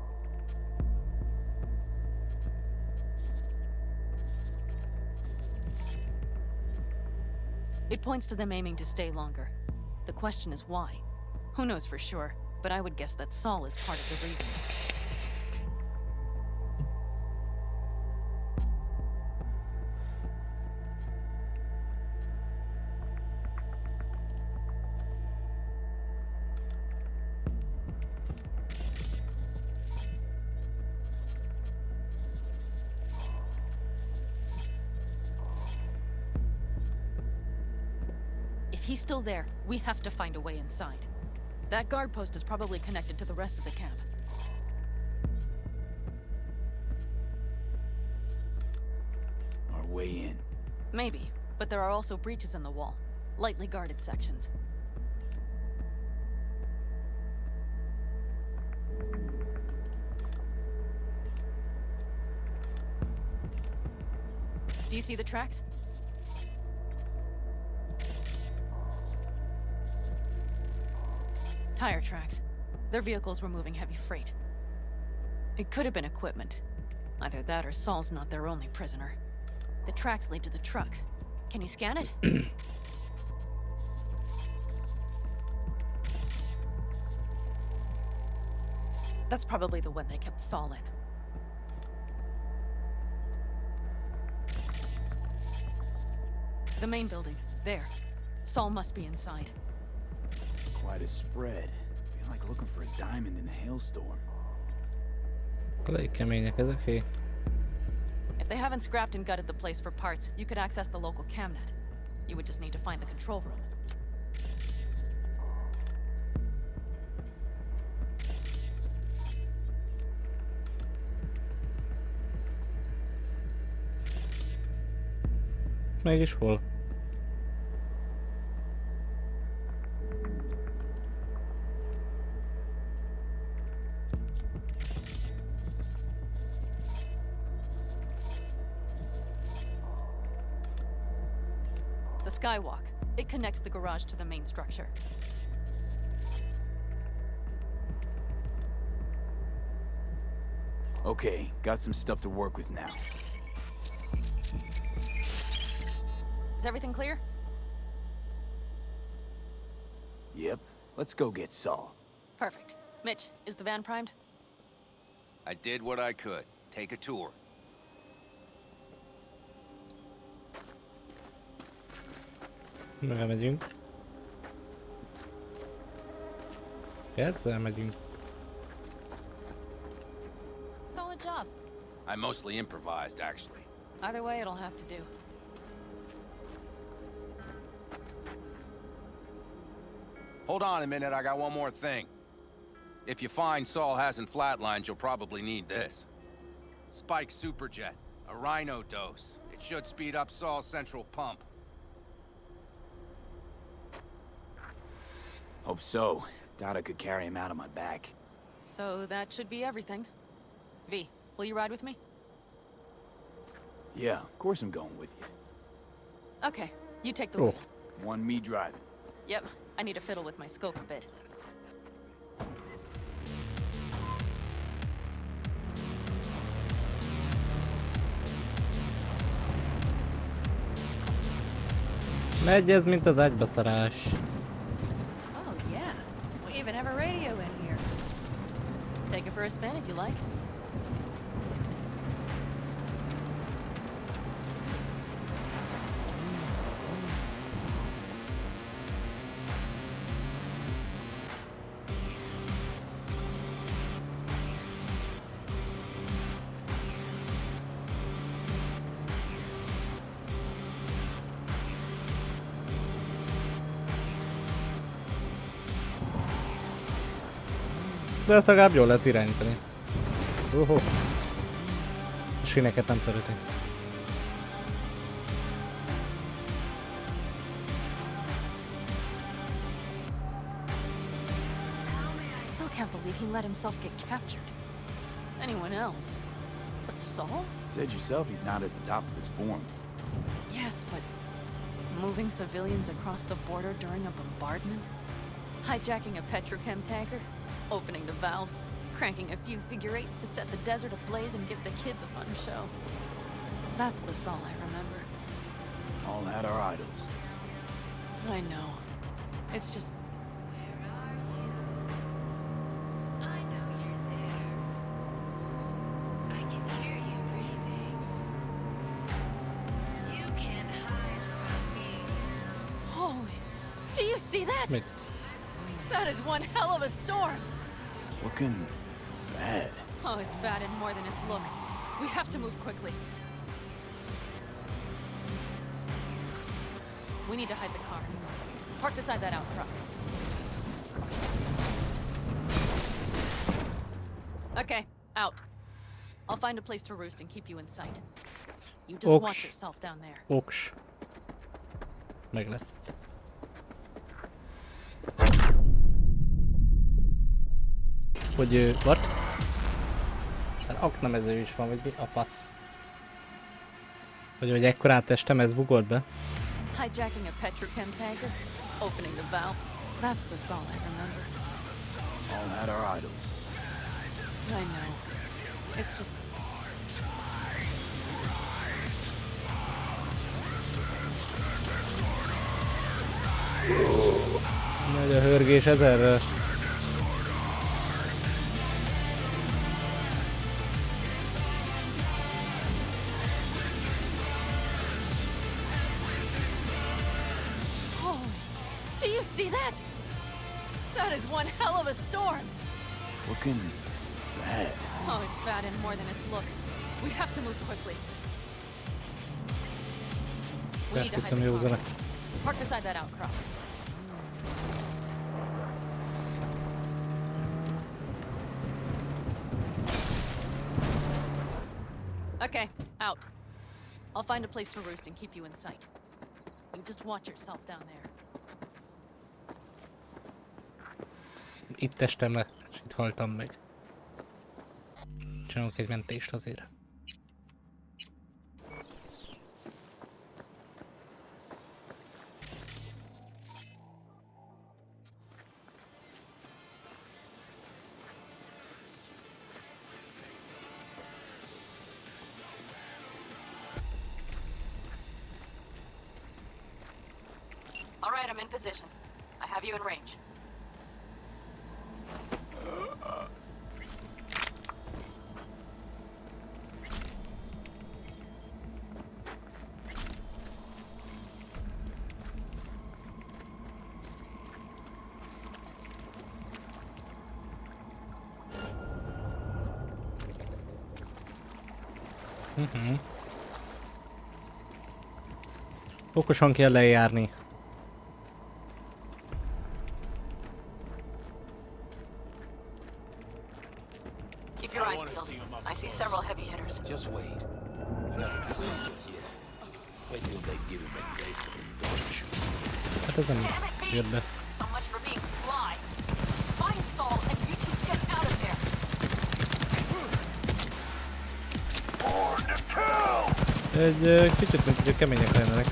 It points to them aiming to stay longer. The question is why? Who knows for sure, but I would guess that Saul is part of the reason. If he's still there, we have to find a way inside. That guard post is probably connected to the rest of the camp. Our way in. Maybe, but there are also breaches in the wall. Lightly guarded sections. Do you see the tracks? Tire tracks. Their vehicles were moving heavy freight. It could have been equipment. Either that or Saul's not their only prisoner. The tracks lead to the truck. Can you scan it? That's probably the one they kept Saul in. The main building. There. Saul must be inside. Quite a spread. Feel like looking for a diamond in a hailstorm. Elég kemények ezek, hé. If they haven't scrapped and gutted the place for parts, you could access the local camnet. You would just need to find the control room. Mégis hol? The skywalk. It connects the garage to the main structure. Okay, got some stuff to work with now. Is everything clear? Yep. Let's go get Saul. Perfect. Mitch, is the van primed? I did what I could. Take a tour. Elmegyünk. Egyszer elmegyünk. Solid job. I mostly improvised, actually. Either way, it'll have to do. Hold on a minute, I got one more thing. If you find Saul hasn't flatlined, you'll probably need this. Spike Superjet, a Rhino dose. It should speed up Saul's central pump. Hope so. Doubt I could carry him out on my back. So that should be everything. V, will you ride with me? Yeah, of course I'm going with you. Okay, you take the wheel. One me driving. Yep, I need to fiddle with my scope a bit. Megy ez, mint az agybaszarás. Oh yeah, we even have a radio in here. Take it for a spin if you like. De ezt legalább jól lehet irányítani. A síneket nem szeretek. I still can't believe he let himself get captured. Anyone else? But Saul? Said yourself he's not at the top of his form. Yes, but moving civilians across the border during a bombardment? Hijacking a petrochem tanker? Opening the valves? Cranking a few figure eights to set the desert ablaze and give the kids a fun show? That's the Saul I remember. All had our idols. I know. It's just... Do you see that? Mit? That is one hell of a storm. Looking bad. Oh, it's bad and more than its look. We have to move quickly. We need to hide the car. Park beside that outcrop. Okay, out. I'll find a place to roost and keep you in sight. You just watch yourself down there. Oks. Meg lesz. Hogy what? Hát aknamező is van, vagy mi a fasz? Hogy ekkorát testem, ez bugolt be. Hijacking a petrochem tanker, opening the valve. That's the song I remember. All had our idols. I know. It's just... Nagy a hörgés ezerről. Oh, do you see that? That is one hell of a storm. Looking bad. Oh, it's bad and more than its look. We have to move quickly. We need to hide the car. Park beside that outcrop. Okay, out. I'll find a place to roost and keep you in sight. You just watch yourself down there. Itt estem le, és itt haltam meg. Csinálok egy mentést azért. All right, I'm in position. I have you in range. Okosan kell lejárni. Keep your eyes peeled. I see several heavy hitters. Just wait. Nothing to see just yet. Wait till they give him a taste of the torture. Hát ez nem jött be. So much for being sly. Find Saul and you two get out of there. Egy kicsit, mint hogy kemények lennének.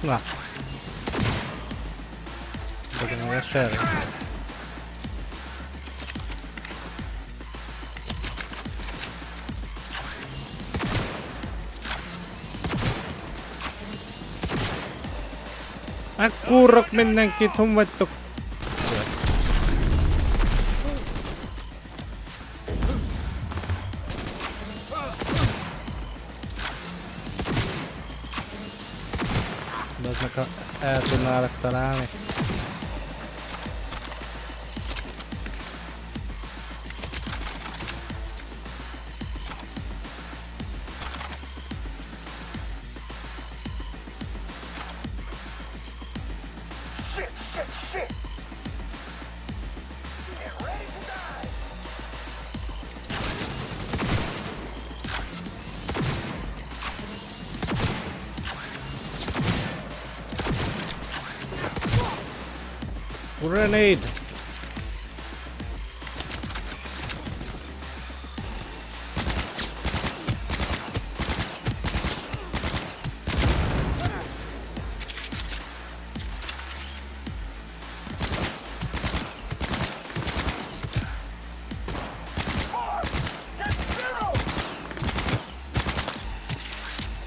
Na. Begynę jeszcze raz. Megkúrok mindenkit, hon vagytok? De aznak el tudnálak találni. Grenade!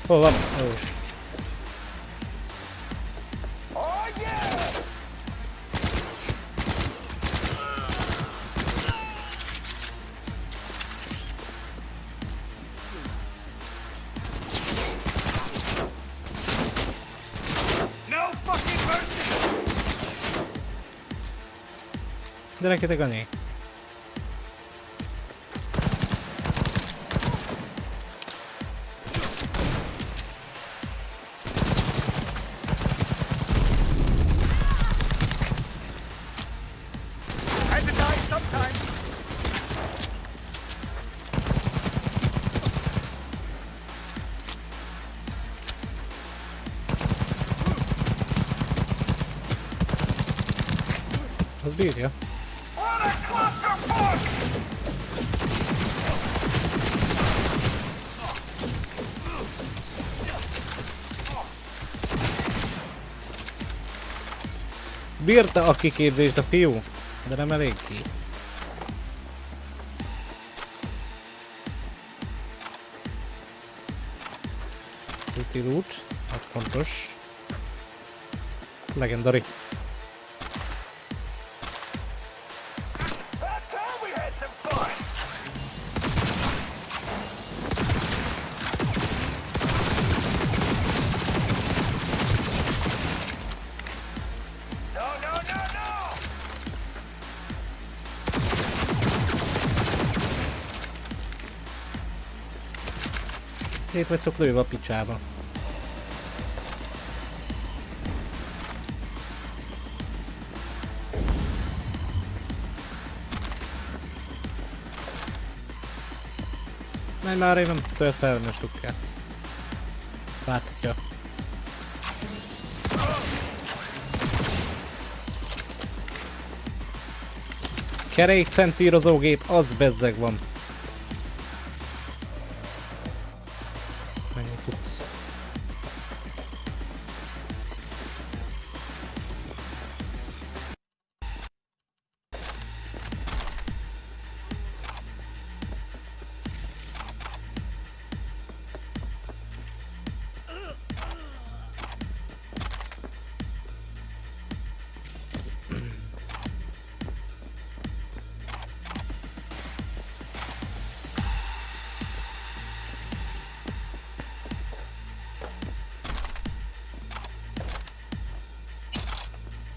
Hol van? Ó. Gyereketek annyi. Az bírja. Bírta a kiképzést a fiú, de nem eléggé. Úti loot, az fontos. Legendary. Szét vagytok lőve a picsába. Menj már, én nem tölt felvenni a stukkát. Látja. Kerékcentírozógép, az bezzeg van. Mennyit tudsz?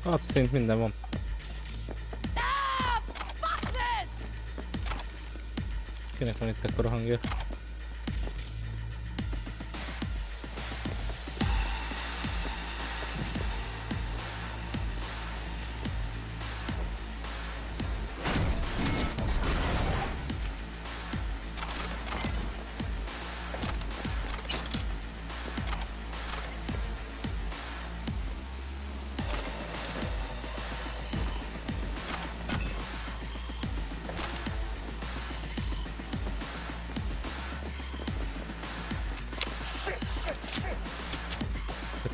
Abszint minden van. Kinek van itt ekkora hangja?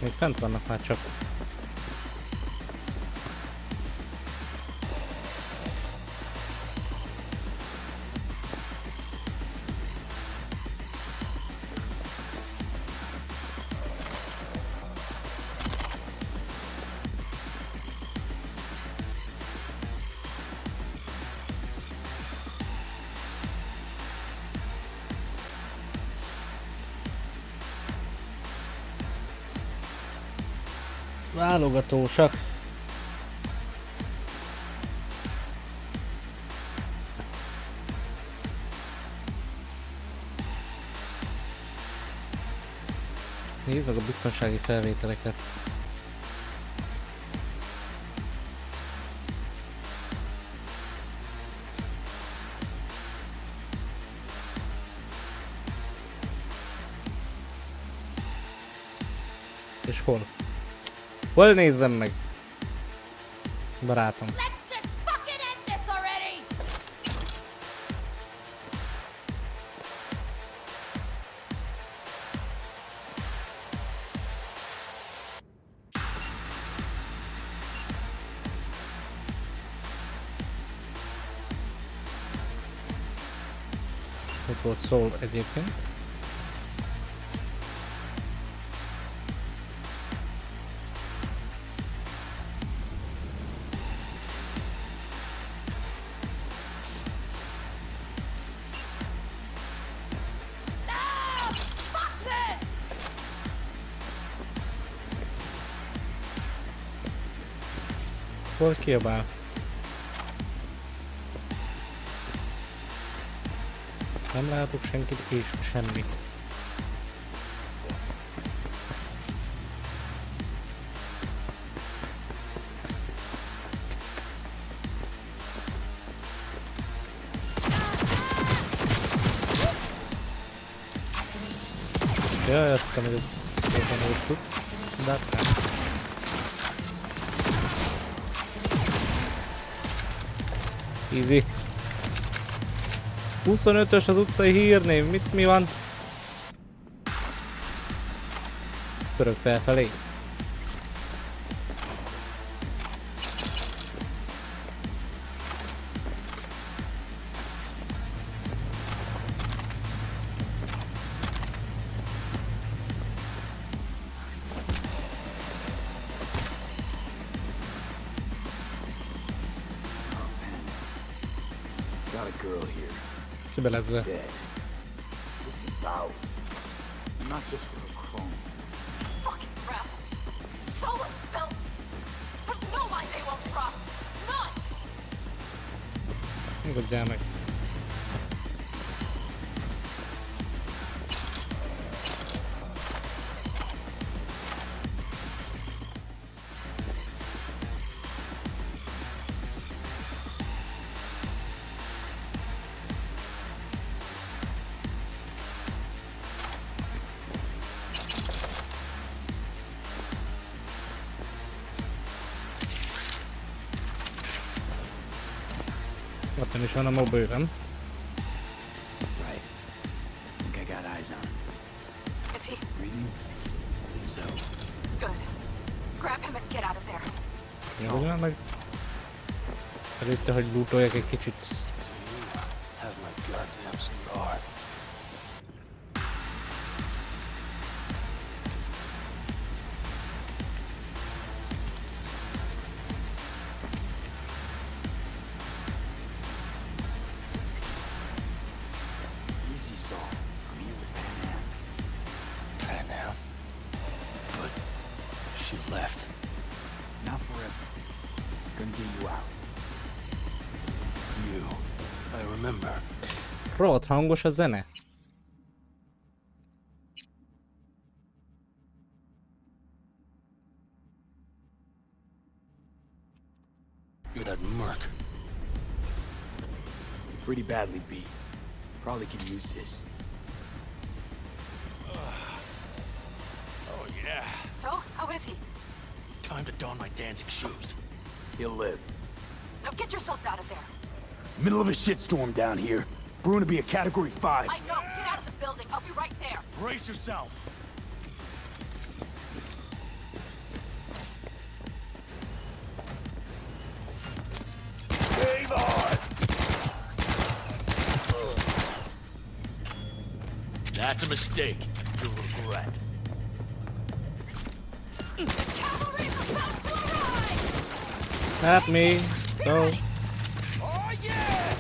Még fent vannak már csak. Válogatósak. Nézd meg a biztonsági felvételeket. És hol? Hol nézzem meg? Barátom. Ott volt Soul egyébként. Hol kiabál? Nem látok senkit és semmit. Jaj, azt hiszem, hogy ez tanultuk. De hát nem. Easy. 25-ös az utcai hírnév, mi van? Pörög felfelé. Got a girl here. Kibelezve. Dead. Disavowed. Not just for her chrome. Fucking rabbits. Soulless filth. There's no line they won't cross. None. Nyugodjál meg. Ott nem is van a mob bőven. Right. Think I got eyes on him. Is he? Breathing? Think so. Good. Grab him and get out of there. Nyugodjál meg. Előtte, hogy lootoljak egy kicsit. Have my goddamn cigar. Easy, Saul. I'm here with Pan Am. Pan Am? But she left. Not forever. Gonna get you out. You. I remember. Rohadt hangos a zene. You're that merc. Pretty badly beat. Probably could use this. Oh, yeah. So, how is he? Time to don my dancing shoes. He'll live. Now get yourselves out of there. Middle of a shitstorm down here. Brewing to be a Category 5. I know. Get out of the building. I'll be right there. Brace yourselves. Game on! That's a mistake. You'll regret. Cavalry's about to arrive! At me. Go. Oh, yeah!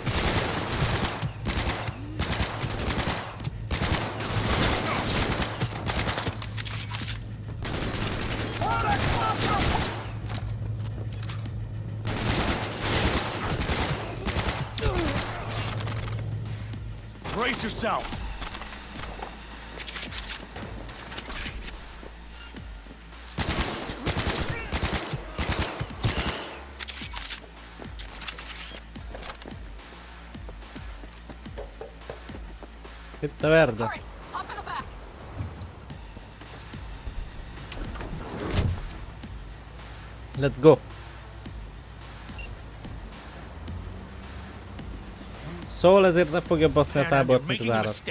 Brace yourselves. Hit the verde. Hurry, hop in the back. Let's go. Szóval ezért nem fogja baszni a tábort, mint az állat.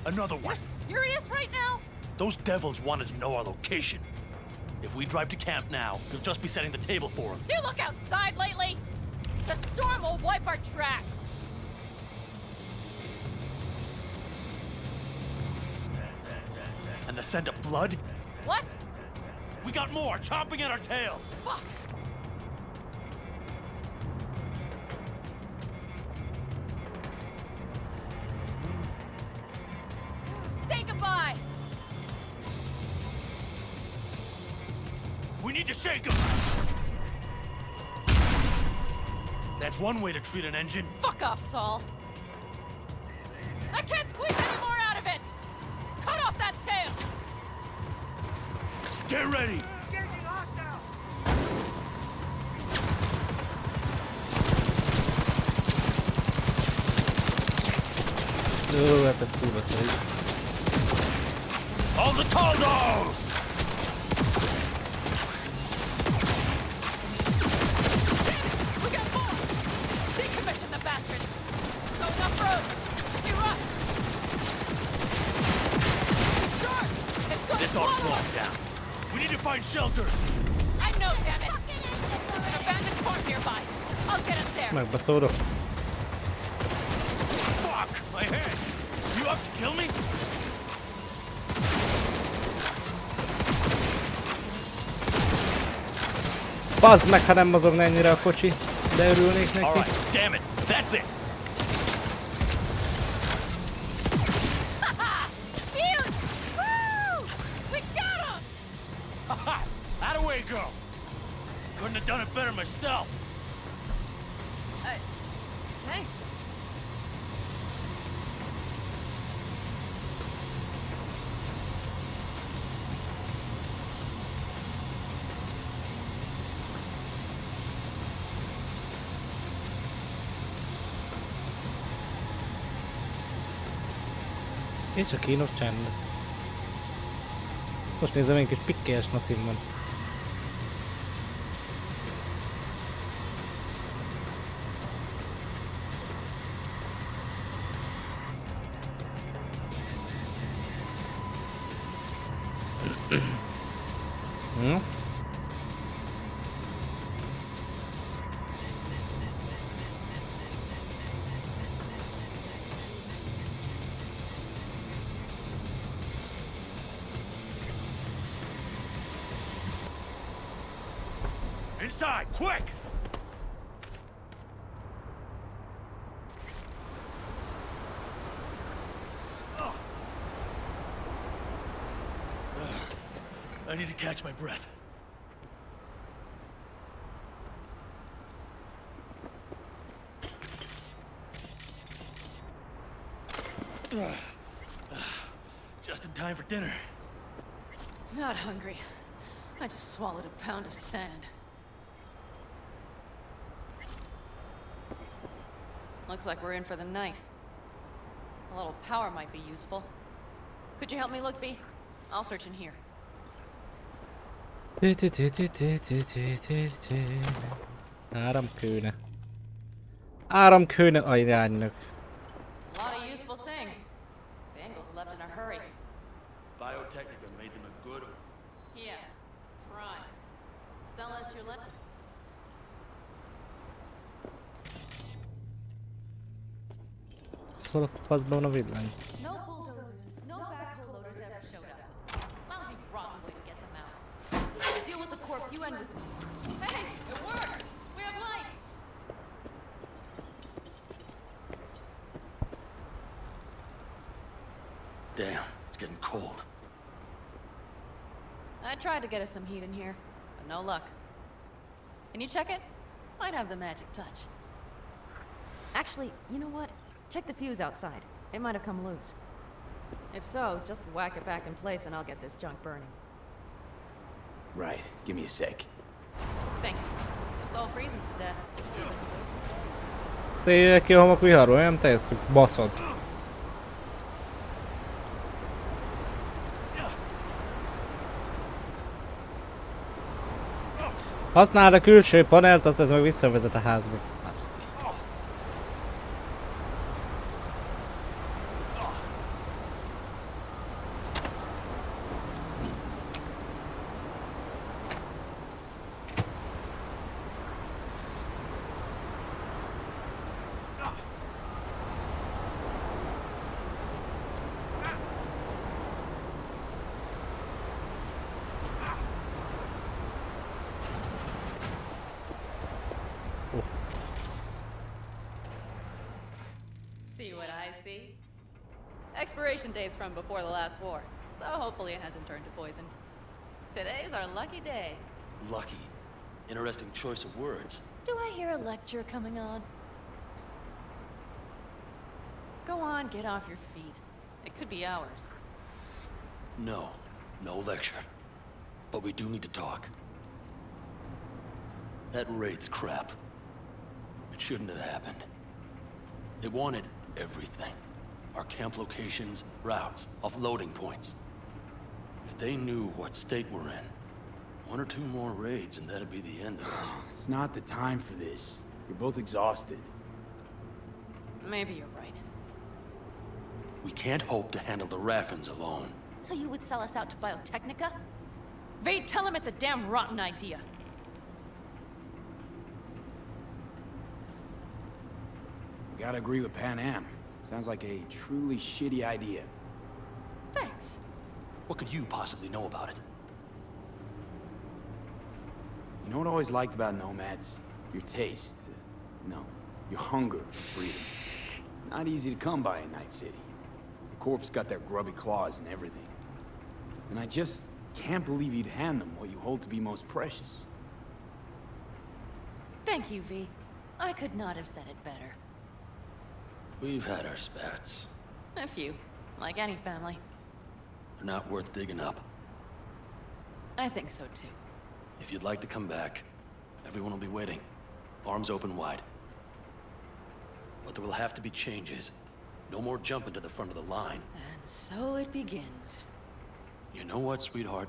Another one. Serious right now? Those devils wanted to know our location. If we drive to camp now, you'll just be setting the table for them. You look outside lately? The storm will wipe our tracks. And the scent of blood? What? We got more chomping at our tail. Fuck. Say goodbye. We need to shake them. That's one way to treat an engine. Fuck off, Saul. I can't squeeze any more out of it. Cut off that tail. Get ready. Jó, hát ez kurva szerint. All the Caldos! We got more. Decommission the bastards. Going up road. You're up. Start. It's going This ought to slow them down. We need to find shelter. I know, damn it. There's an abandoned farm nearby. I'll get us there. Megbeszórok. Fuck! My head! You up to kill me? Bazd meg, ha nem mozogna ennyire a kocsi, de örülnék neki. Alright, damn it! That's it! Huge! Woo! We got him! Haha! How'd away go? Couldn't have done it better myself. Thanks. És a kínos csend. Most nézem, egy kis pikkelyes nacim van. Hm? Inside, quick! I need to catch my breath. Just in time for dinner. Not hungry. I just swallowed a pound of sand. Looks like we're in for the night. A little power might be useful. Could you help me look, V? I'll search in here. Áramkőne. Áramkőne a iránynak. A lot of useful things. Bengals left in a hurry. Biotechnica made them a good. Yeah, prime. Sell us your letter. Hol a faszban van a villany? No bulldozers, no backhoe loaders ever showed up. Lousy, rotten way to get them out. Deal with the corp, you end with me. Hey, it worked! We have lights! Damn, it's getting cold. I tried to get us some heat in here, but no luck. Can you check it? Might have the magic touch. Actually, you know what? Check the fuse outside. It might have come loose. If so, just whack it back in place and I'll get this junk burning. Right. Give me a sec. Thank you. This all freezes to death. Te jöjjek ki a homokviharból, nem te jössz ki, baszod. Használd a külső panelt, azt ez meg visszavezet a házba. Baszki. I see. Expiration date's from before the last war, so hopefully it hasn't turned to poison. Today's our lucky day. Lucky. Interesting choice of words. Do I hear a lecture coming on? Go on, get off your feet. It could be hours. No. No lecture. But we do need to talk. That Wraith's crap. It shouldn't have happened. They wanted everything. Our camp locations, routes, offloading points. If they knew what state we're in, 1 or 2 more raids and that'd be the end of us. It's not the time for this. You're both exhausted. Maybe you're right. We can't hope to handle the Raffins alone. So you would sell us out to Biotechnica? Vade, tell him it's a damn rotten idea. We gotta agree with Pan Am. Sounds like a truly shitty idea. Thanks. What could you possibly know about it? You know what I always liked about nomads? Your taste. No, your hunger for freedom. It's not easy to come by in Night City. The Corps got their grubby claws and everything. And I just can't believe you'd hand them what you hold to be most precious. Thank you, V. I could not have said it better. We've had our spats. A few, like any family. They're not worth digging up. I think so too. If you'd like to come back, everyone will be waiting. Arms open wide. But there will have to be changes. No more jumping to the front of the line. And so it begins. You know what, sweetheart?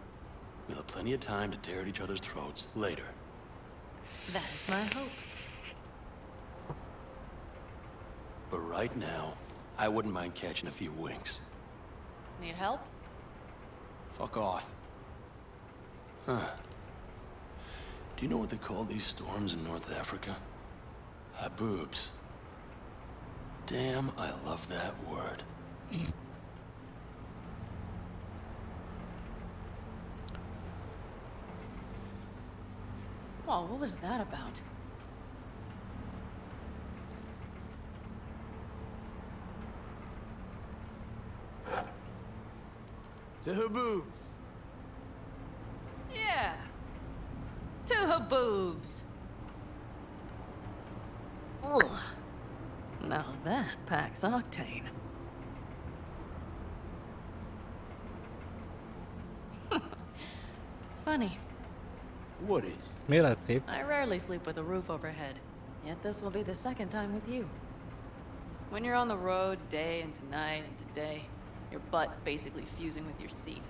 We'll have plenty of time to tear at each other's throats later. That is my hope. But right now, I wouldn't mind catching a few winks. Need help? Fuck off. Huh. Do you know what they call these storms in North Africa? Haboobs. Damn, I love that word. Whoa, what was that about? To Haboobs. Yeah. To Haboobs. Ugh. Now that packs octane. Funny. What is? Mi lett itt? I rarely sleep with a roof overhead, yet this will be the second time with you. When you're on the road day into night into day, your butt basically fusing with your seat.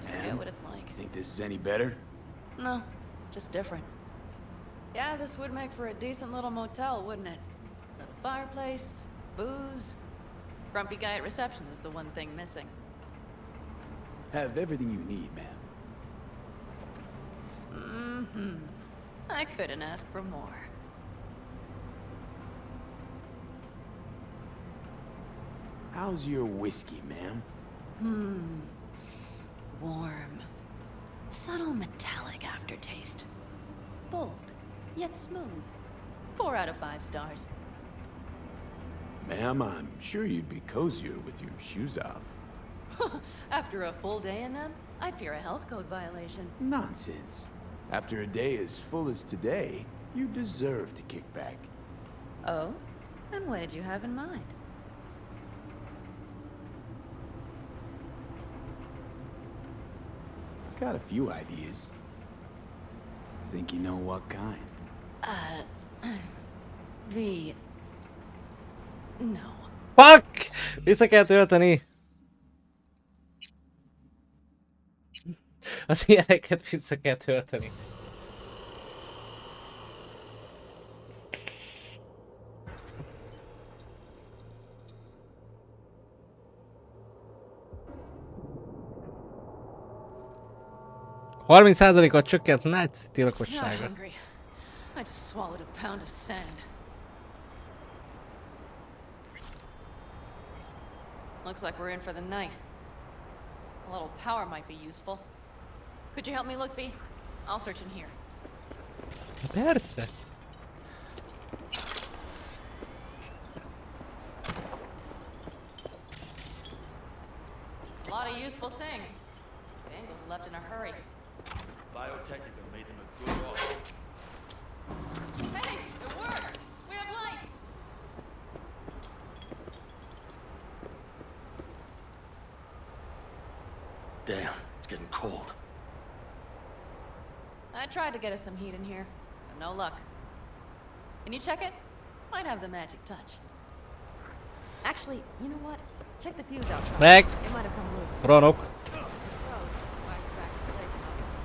I forget what it's like. Think this is any better? No, just different. Yeah, this would make for a decent little motel, wouldn't it? Little fireplace, booze. Grumpy guy at reception is the one thing missing. Have everything you need, ma'am. Mm-hmm. I couldn't ask for more. How's your whiskey, ma'am? Warm. Subtle metallic aftertaste. Bold, yet smooth. 4 out of 5 stars. Ma'am, I'm sure you'd be cozier with your shoes off. After a full day in them, I'd fear a health code violation. Nonsense. After a day as full as today, you deserve to kick back. Oh? And what did you have in mind? Got a few ideas. Think you know what kind? V... No. Fuck! Vissza kell tölteni! Az ilyeneket vissza kell tölteni. %30-kal csökkent Night City Not lakossága. hungry. I just swallowed a pound of sand. Looks like we're in for the night. A little power might be useful. Could you help me look, V? I'll search in here. Persze. useful things. Dangles left in a hurry. Biotechnica made them a good offer. Hey, it worked! We have lights! Damn, it's getting cold. I tried to get us some heat in here, but no luck. Can you check it? Might have the magic touch. Actually, you know what? Check the fuse outside. Meg! It might have come loose. Ronok. If so, why go back to the place and not get this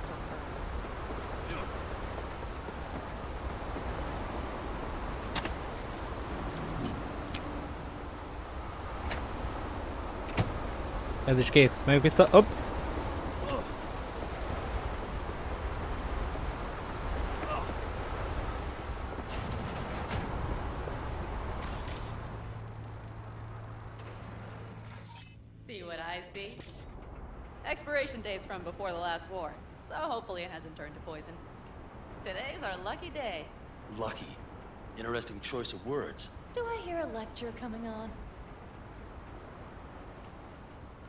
done? Ez is kész. Megyünk vissza. Hopp. See what I see? Expiration date's from before the last war, so hopefully it hasn't turned to poison. Today's our lucky day. Lucky. Interesting choice of words. Do I hear a lecture coming on?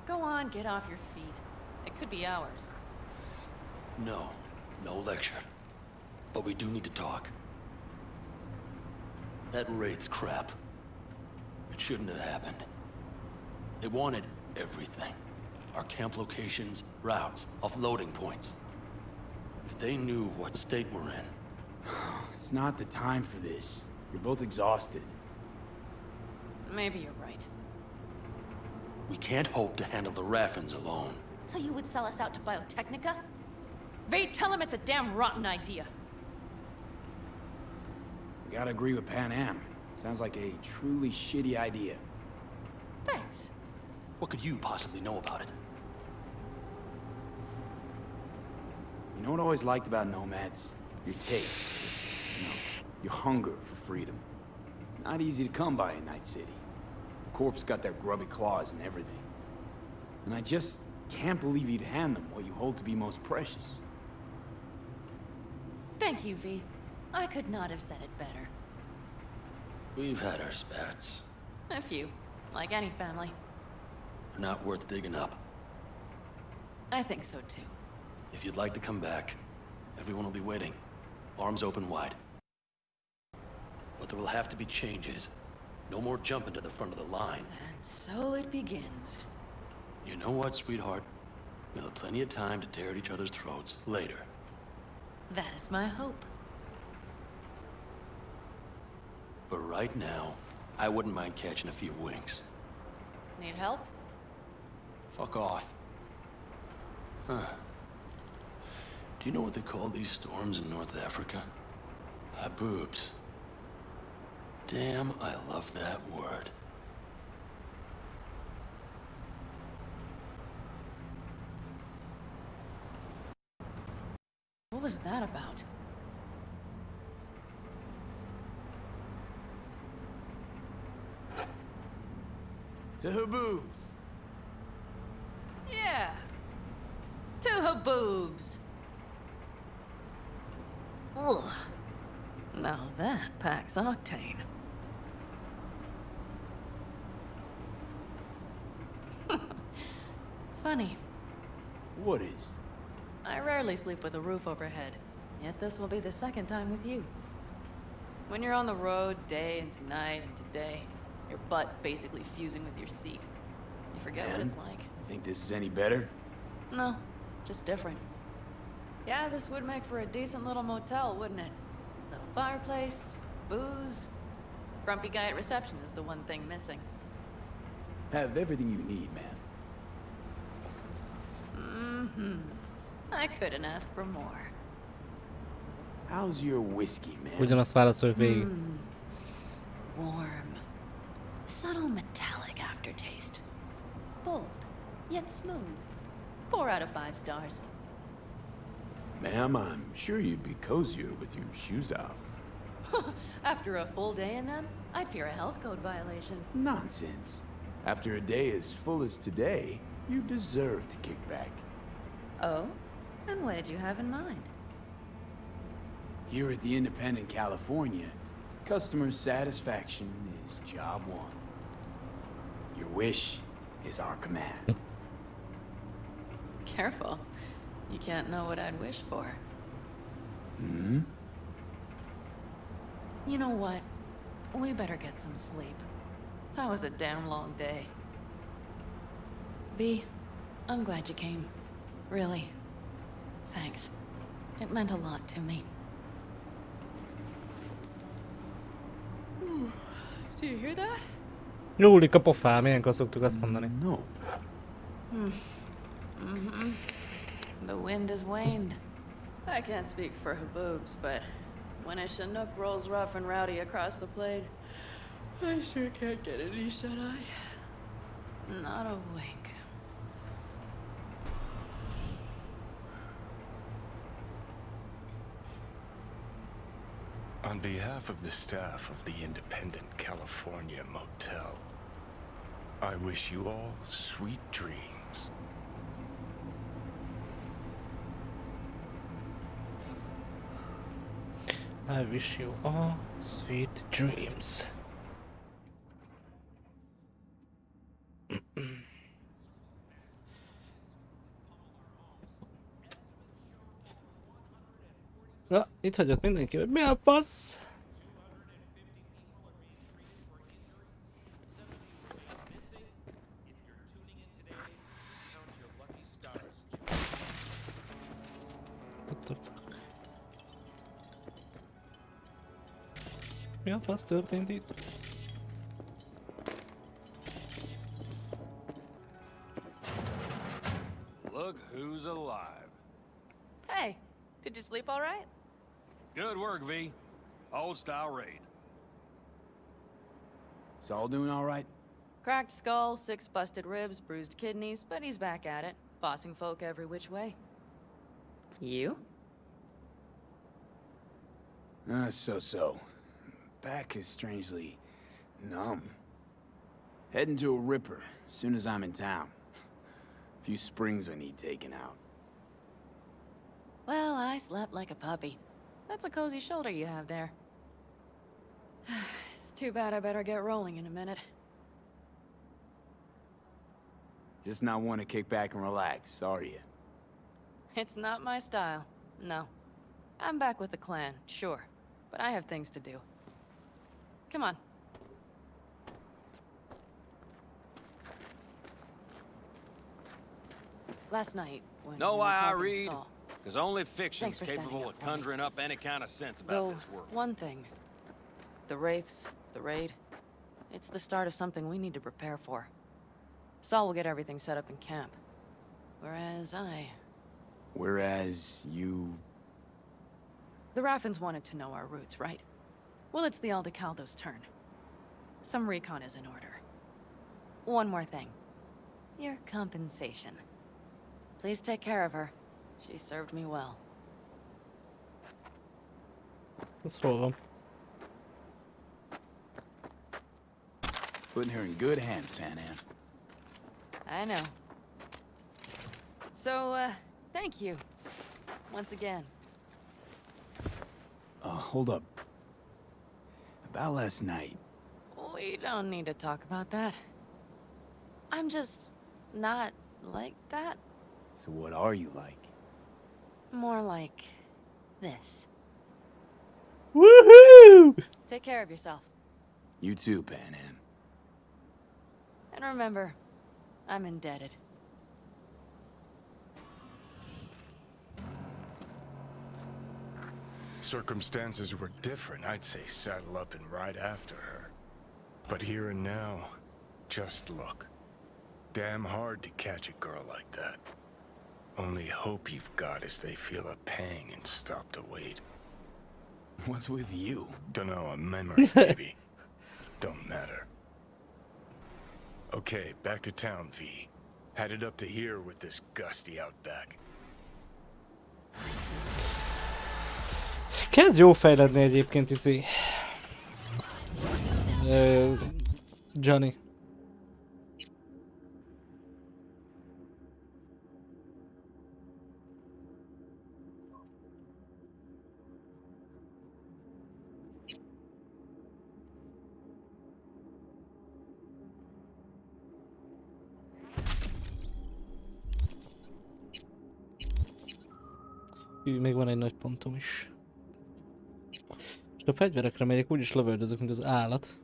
Go on, get off your feet. It could be hours. No, no lecture. But we do need to talk. That raid's crap. It shouldn't have happened. They wanted everything. Our camp locations, routes, offloading points. If they knew what state we're in. It's not the time for this. You're both exhausted. Maybe you're right. We can't hope to handle the Raffins alone. So you would sell us out to Biotechnica? Vade, tell him it's a damn rotten idea. I gotta agree with Pan Am. Sounds like a truly shitty idea. Thanks. What could you possibly know about it? You know what I always liked about nomads? Your taste. You know, your hunger for freedom. It's not easy to come by in Night City. The Corp's got their grubby claws and everything. And I just can't believe you'd hand them what you hold to be most precious. Thank you, V. I could not have said it better. We've had our spats. A few, like any family. They're not worth digging up. I think so too. If you'd like to come back, everyone will be waiting. Arms open wide. But there will have to be changes. No more jumping to the front of the line. And so it begins. You know what, sweetheart? We'll have plenty of time to tear at each other's throats later. That is my hope. But right now, I wouldn't mind catching a few winks. Need help? Fuck off. Huh. Do you know what they call these storms in North Africa? Haboobs. Damn, I love that word. What was that about? To Haboobs. Yeah. To Haboobs. Ugh. Now that packs octane. Funny. What is? I rarely sleep with a roof overhead, yet this will be the second time with you. When you're on the road day into night into day, your butt basically fusing with your seat. You forget what it's like. You think this is any better? No, just different. Yeah, this would make for a decent little motel, wouldn't it? Little fireplace, booze. Grumpy guy at reception is the one thing missing. Have everything you need, man. Mm-hmm. I couldn't ask for more. How's your whiskey, man? Ugyanazt válaszoljuk végig. Warm. Subtle metallic aftertaste. Bold, yet smooth. 4 out of 5 stars. Ma'am, I'm sure you'd be cozier with your shoes off. After a full day in them, I'd fear a health code violation. Nonsense. After a day as full as today, you deserve to kick back. Oh? And what did you have in mind? Here at the Independent California, customer satisfaction is job one. Your wish is our command. Careful. You can't know what I'd wish for. Hmm? You know what? We better get some sleep. That was a damn long day. V, I'm glad you came. Really. Thanks. It meant a lot to me. Do you hear that? Nyúlik a pofám, ilyenkor szoktuk azt mondani. No. The wind has waned. I can't speak for her boobs, but when a Chinook rolls rough and rowdy across the plain, I sure can't get any shut-eye. Not a wink. On behalf of the staff of the Independent California Motel, I wish you all sweet dreams. I wish you all sweet dreams. Na, itt hagyott mindenki, hogy mi a fasz? What the fuck? Mi a fasz történt itt? Look who's alive. Hey, did you sleep all right? Good work, V. Old style raid. Saul doing all right? Cracked skull, 6 busted ribs, bruised kidneys, but he's back at it, bossing folk every which way. You? So. Back is strangely numb. Heading to a ripper as soon as I'm in town. A few springs I need taken out. Well, I slept like a puppy. That's a cozy shoulder you have there. It's too bad I better get rolling in a minute. Just not want to kick back and relax, are you? It's not my style, no. I'm back with the clan, sure, but I have things to do. Come on. Last night, when Know we were why I talking to read? Saul, Because only fiction's Thanks for standing capable up of for me. conjuring up any kind of sense about though, this world. one thing. The Wraiths, the raid, it's the start of something we need to prepare for. Saul will get everything set up in camp. Whereas you... The Raffins wanted to know our roots, right? Well, it's the Aldecaldo's turn. Some recon is in order. One more thing. Your compensation. Please take care of her. She served me well. Let's hold on. Putting her in good hands, Pan Am. I know. So, thank you. Once again. Hold up. About last night. We don't need to talk about that. I'm just not like that. So what are you like? More like this. Woohoo! Take care of yourself. You too, Pan Am. And remember, I'm indebted. Circumstances were different, I'd say saddle up and ride after her. But here and now, just look. Damn hard to catch a girl like that. Only hope you've got is they feel a pang and stop to wait. What's with you? Dunno, a memory, maybe. Don't matter. Okay, back to town, V. Headed up to here with this gusty outback. Kezd jó fejledni egyébként, Johnny. Még van egy nagy pontom is. És a fegyverekre megyek, úgyis lövöldözök, mint az állat.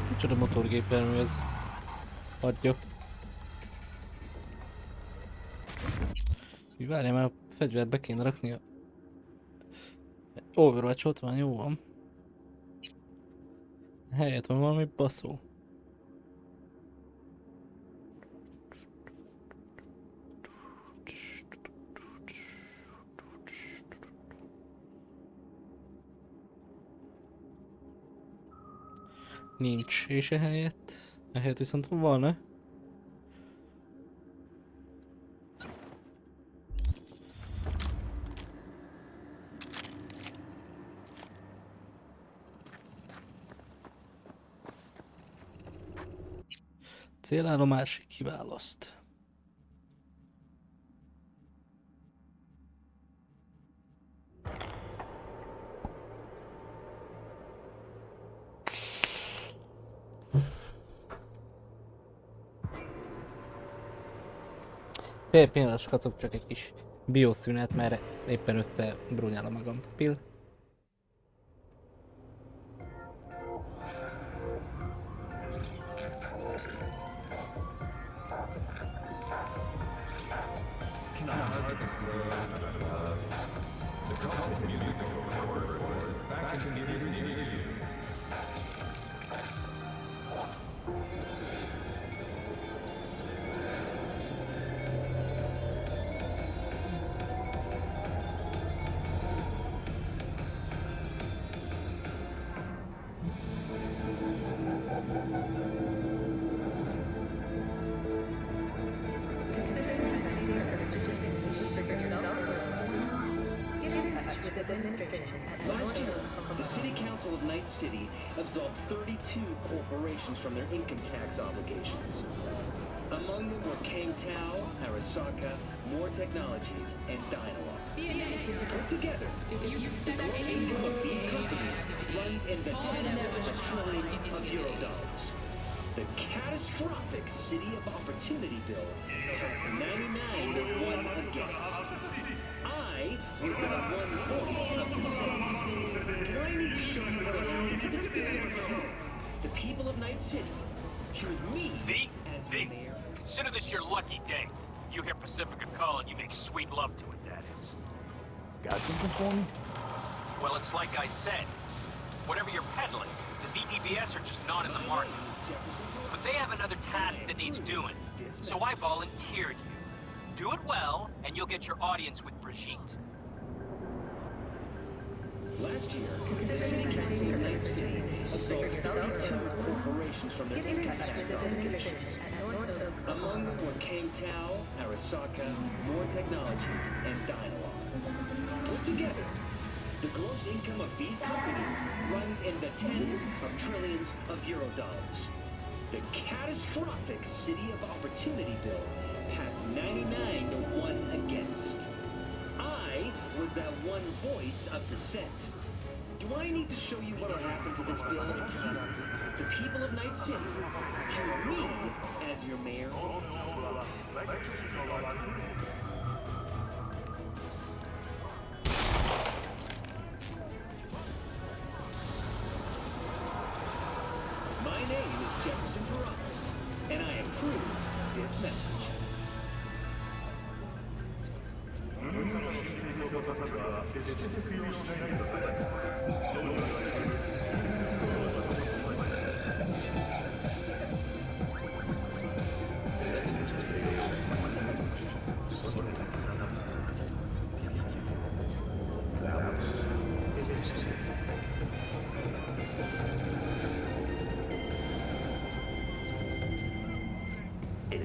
Micsoda motorgépjármű ez? Adja. Várjál, már a fegyvert be kéne rakni a... Overwatch ott van, jó van. Helyett van valami baszó. Nincs, és ehelyett viszont van, ne? Célállomás kiválaszt. Fél pillanat, skacok, csak egy kis bioszünet, mert éppen összebrúnyálom magam. Pill. From their income tax obligations. Among them were Kangtao, Arasaka, More Technologies, and Dialogue. Put together, the gross income of these companies runs in the tens of trillions of euro dollars. The catastrophic City of Opportunity bill has 99 to 1 against. I was the one voice of dissent. Do I need to show you what happens to this bill? The people of Night City choose me as the mayor. Consider this your lucky day. You hear Pacifica calling, you make sweet love to it, that is. Got something for me? Well, it's like I said. Whatever you're peddling, the VTBS are just not in the market. But they have another task that needs doing, so I volunteered you. Do it well, and you'll get your audience with Brigitte. Last year, the City Council of Night City absolved 32 corporations from their income tax obligations. Among them were Kangtao, Arasaka, More Technologies, and Dialogue. Put together, the gross income of these companies runs in the tens of trillions of euro dollars. The catastrophic City of Opportunity bill has 99 to 1 against. I was that one voice of dissent. Do I need to show you what will happen to this bill? The people of Night City choose me as your mayor. My name is Jefferson Carrabos, and I approve this message.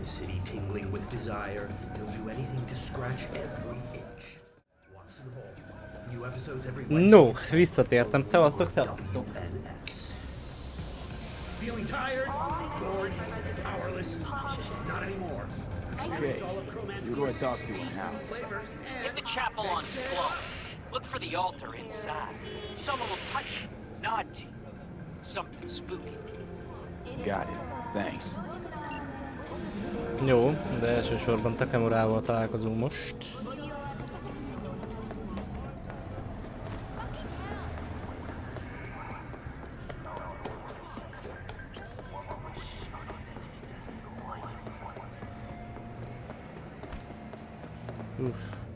this city tingling with desire. He'll do anything to scratch every itch. Watson Hall. New episodes every Wednesday. No, visszatértem, te voltok. Feeling tired? Bored? Powerless? Not anymore. Okay, who do I talk to and how? Hit the chapel on slow. Look for the altar inside. Someone will touch you, nod to you. Something spooky. Got it. Thanks. Jó, de elsősorban Takemurával találkozunk most.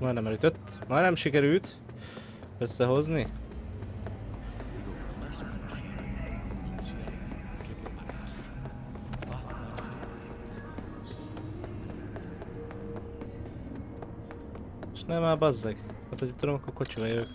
Majdnem elütött. Majdnem sikerült összehozni. És nem már bazzeg. Hát, hogy tudom, akkor kocsival jövök.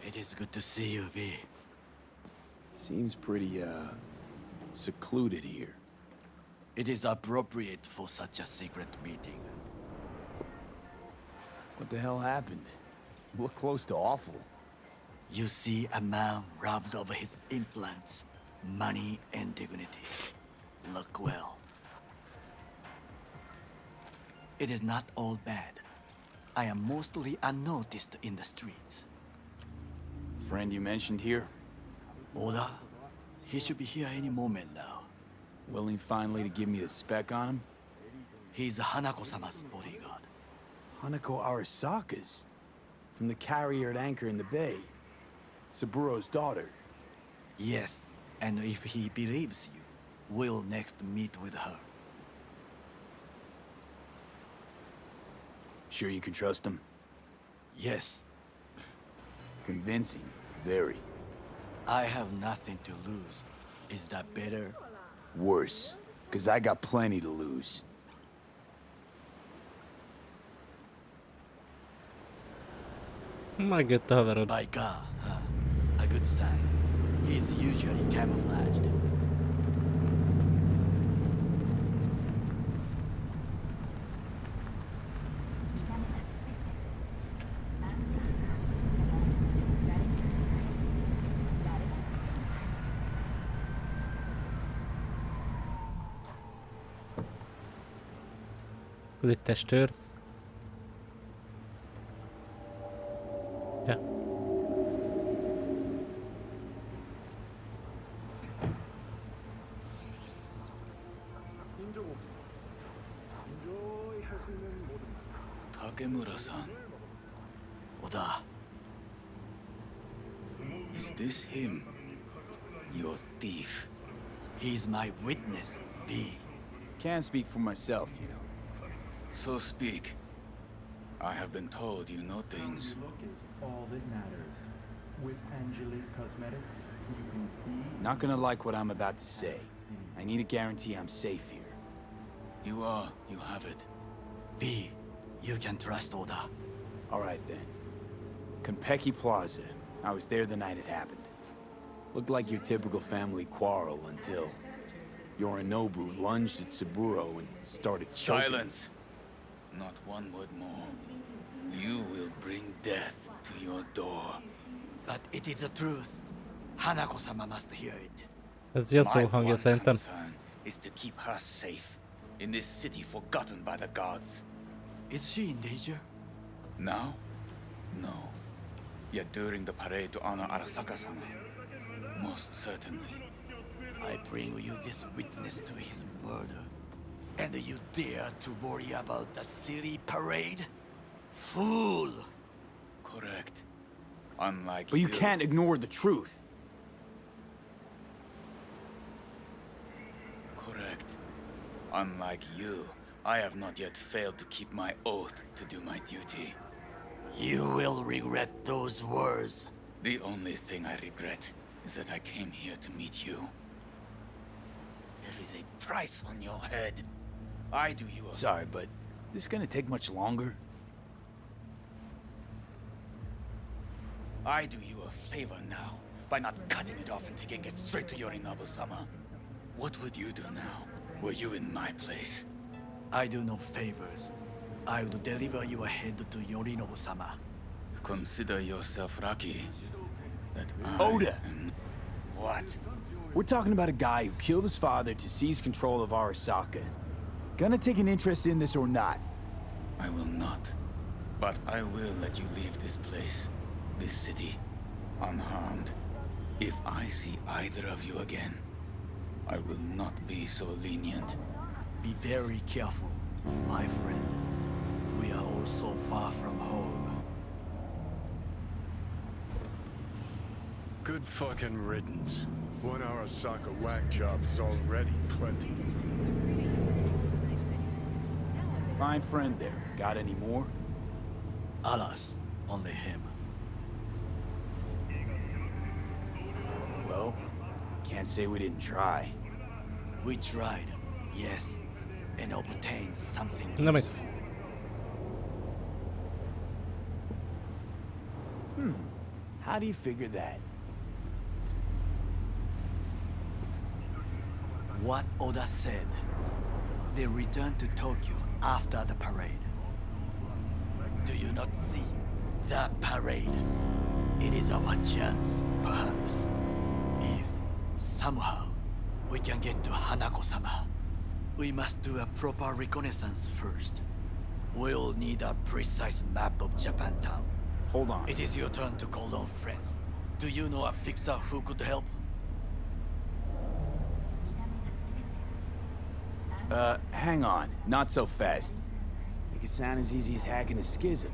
It is good to see you, V. Seems pretty, secluded here. It is appropriate for such a secret meeting. What the hell happened? Look close to awful. You see a man robbed of his implants, money and dignity. Look well. It is not all bad. I am mostly unnoticed in the streets. Friend you mentioned here? Oda? He should be here any moment now. Willing finally to give me the spec on him? He's Hanako-sama's bodyguard. Hanako Arasaka's? From the carrier at anchor in the bay. Saburo's daughter. Yes, and if he believes you, we'll next meet with her. Sure you can trust him? Yes. Convincing. Very. I have nothing to lose. Is that better? Worse. 'Cause I got plenty to lose. Megjött a haverod. By God, huh? A good sign. He is usually camouflaged. Ez egy testőr. Ja. Takemura-san. Oda. Is this him? Your thief. He's my witness, V. Can't speak for myself, you know. So speak. I have been told you know things. Look is all that matters. With Angelique Cosmetics, you can be... Not gonna like what I'm about to say. I need a guarantee I'm safe here. You are. You have it. V, you can trust Oda. Alright then. Konpeki Plaza. I was there the night it happened. Looked like your typical family quarrel until Yorinobu lunged at Saburo and started choking. Silence! Not one word more. You will bring death to your door. But it is the truth. Hanako-sama must hear it. Ez Yasuo hangja szerintem. Concern is to keep her safe in this city forgotten by the gods. Is she in danger? Now? No. Yet during the parade to honor Arasaka-sama, most certainly. I bring you this witness to his murder. And you dare to worry about the silly parade? Fool! Correct. Unlike But you can't ignore the truth. Correct. Unlike you, I have not yet failed to keep my oath to do my duty. You will regret those words. The only thing I regret is that I came here to meet you. There is a price on your head. I do you a... Sorry, but this gonna take much longer? I do you a favor now, by not cutting it off and taking it straight to Yorinobu-sama. What would you do now, were you in my place? I do no favors. I would deliver you ahead to Yorinobu-sama. Consider yourself lucky that I Oda! am... What? We're talking about a guy who killed his father to seize control of Arasaka. Gonna take an interest in this or not? I will not. But I will let you leave this place, this city, unharmed. If I see either of you again, I will not be so lenient. Be very careful, my friend. We are all so far from home. Good fucking riddance. One Arasaka whack job is already plenty. Fine friend there. Got any more? Alas, only him. Well, can't say we didn't try. We tried, yes, and obtained something No me. useful. How do you figure that? What Oda said. They returned to Tokyo after the parade. Do you not see? The parade. It is our chance, perhaps. If, somehow, we can get to Hanako-sama. We must do a proper reconnaissance first. We'll need a precise map of Japantown. Hold on. It is your turn to call on friends. Do you know a fixer who could help? Hang on. Not so fast. Make it sound as easy as hacking a schism.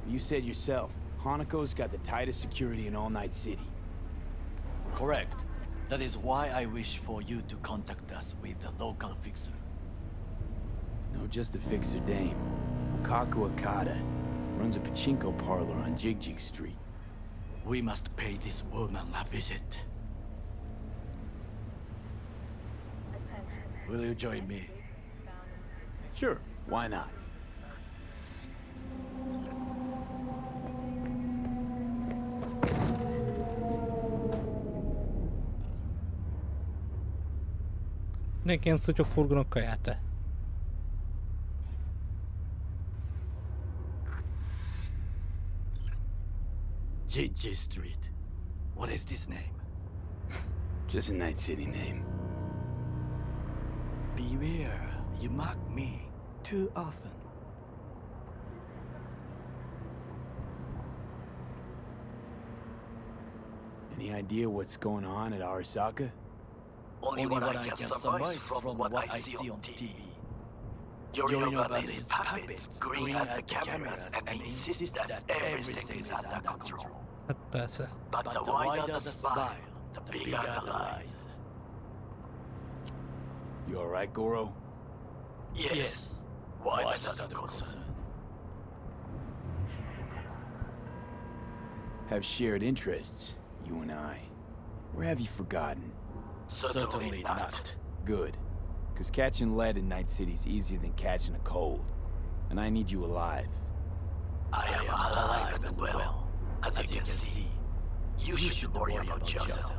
You said yourself, Hanako's got the tightest security in all Night City. Correct. That is why I wish for you to contact us with the local fixer. No, just a fixer dame. Okaku Okada. Runs a pachinko parlor on Jig Street. We must pay this woman a visit. Will you join me? Sure, why not? Nekem szutyok furgonok kaját. Jig Street. What is this name? Just a Night City name. Beware, you mock me too often. Any idea what's going on at Arasaka? Only what I can surmise from what I see on TV. Yorinobu and his puppets grin at the cameras and insist that everything is under control. Hát persze. But the wider the smile, the bigger the lies. You alright, Goro? Yes. Why is that a concern? Have shared interests, you and I. Or have you forgotten? Certainly not. Good. Because catching lead in Night City's easier than catching a cold. And I need you alive. I am alive and well. As you can see, you should worry about yourself.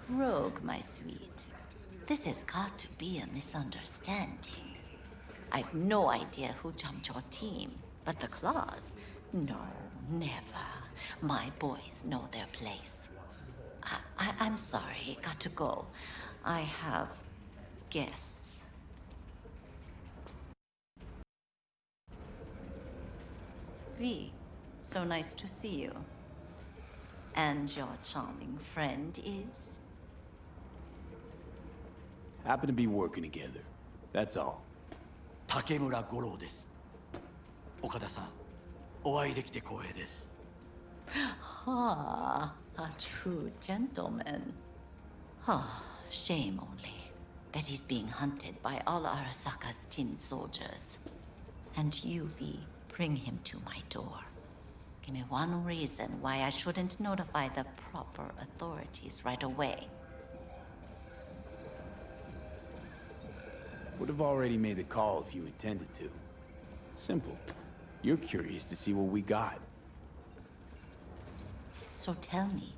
Rogue, my sweet. This has got to be a misunderstanding. I've no idea who jumped your team, but the claws? No, never. My boys know their place. I'm sorry, got to go. I have guests. V, so nice to see you. And your charming friend is? Happen to be working together. That's all. Takemura Goro です。岡田さん、お会いできて光栄です。Ah, a true gentleman. Ah, shame only that he's being hunted by all Arasaka's tin soldiers. And you, V, bring him to my door. Give me one reason why I shouldn't notify the proper authorities right away. Would have already made the call if you intended to. Simple. You're curious to see what we got. So tell me,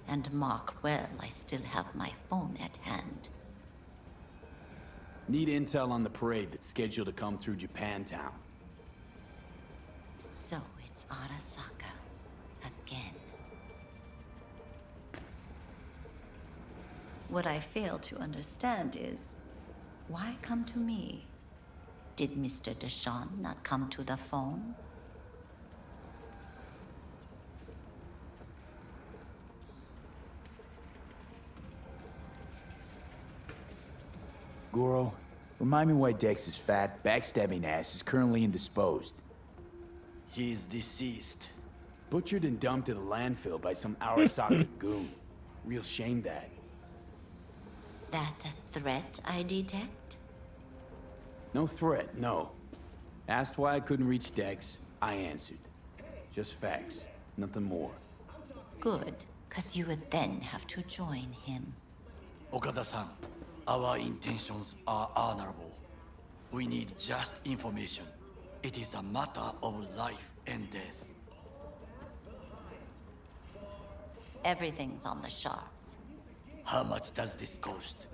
and mark well I still have my phone at hand. Need intel on the parade that's scheduled to come through Japantown. So it's Arasaka again. What I fail to understand is, why come to me? Did Mr. Deshawn not come to the phone? Goro, remind me why Dex's fat, backstabbing ass is currently indisposed. He is deceased. Butchered and dumped at a landfill by some Arasaka goon. Real shame that. That a threat I detect? No threat, no. Asked why I couldn't reach Dex, I answered. Just facts, nothing more. Good, because you would then have to join him. Okada-san, our intentions are honorable. We need just information. It is a matter of life and death. Everything's on the shards. How much does this cost?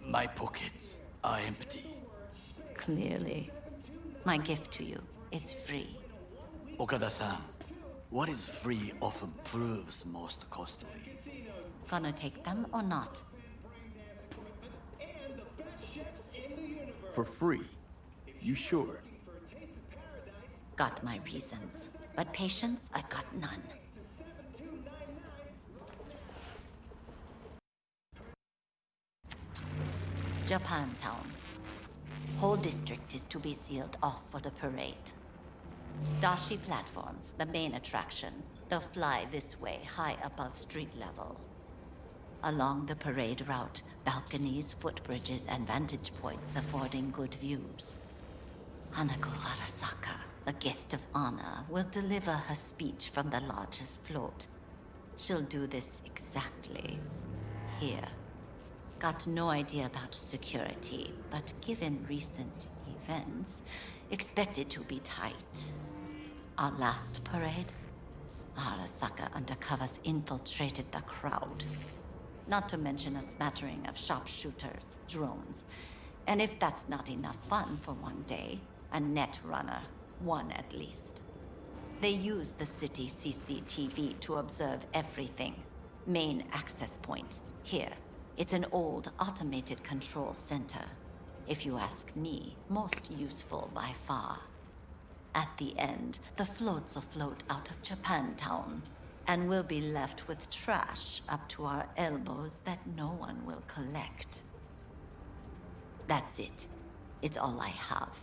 My pockets are empty. Clearly. My gift to you, it's free. Okada-san, what is free often proves most costly. Gonna take them or not? For free? You sure? Got my reasons, but patience, I got none. Japantown. Whole district is to be sealed off for the parade. Dashi platforms, the main attraction. They'll fly this way, high above street level. Along the parade route, balconies, footbridges, and vantage points affording good views. Hanako Arasaka, the guest of honor, will deliver her speech from the largest float. She'll do this exactly here. Got no idea about security, but given recent events, expect it to be tight. Our last parade, Arasaka undercovers infiltrated the crowd. Not to mention a smattering of sharpshooters, drones. And if that's not enough fun for one day, a net runner, one at least. They use the city CCTV to observe everything. Main access point, here. It's an old automated control center. If you ask me, most useful by far. At the end, the floats will float out of Japantown, and we'll be left with trash up to our elbows that no one will collect. That's it. It's all I have.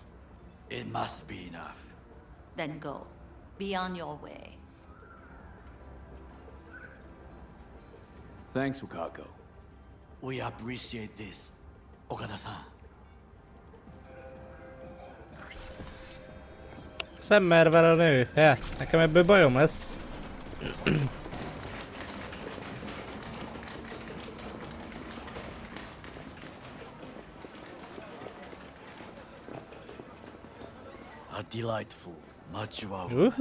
It must be enough. Then go. Be on your way. Thanks, Wakako. We appreciate this, Okada-san. Szemmervel a nő. Nekem ebből bajom lesz. A delightful, much wow.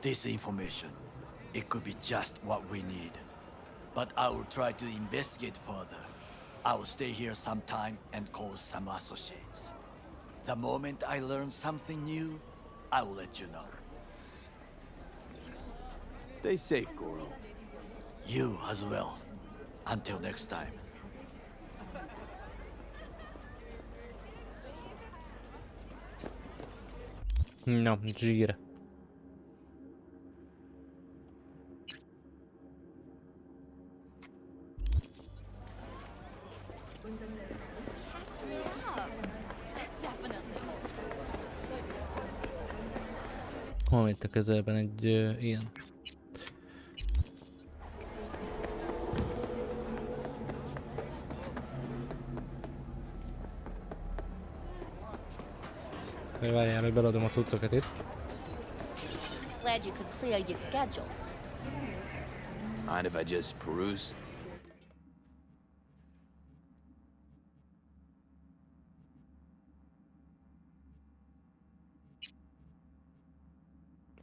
This information, it could be just what we need. But I will try to investigate further. I will stay here some time and call some associates. The moment I learn something new, I will let you know. Stay safe, Goro. You as well. Until next time. Na, zsír. Van itt a közelben egy ilyen. Várjál, hogy beladom a cuccokat itt. Glad you could clear your schedule. Mind if I just peruse?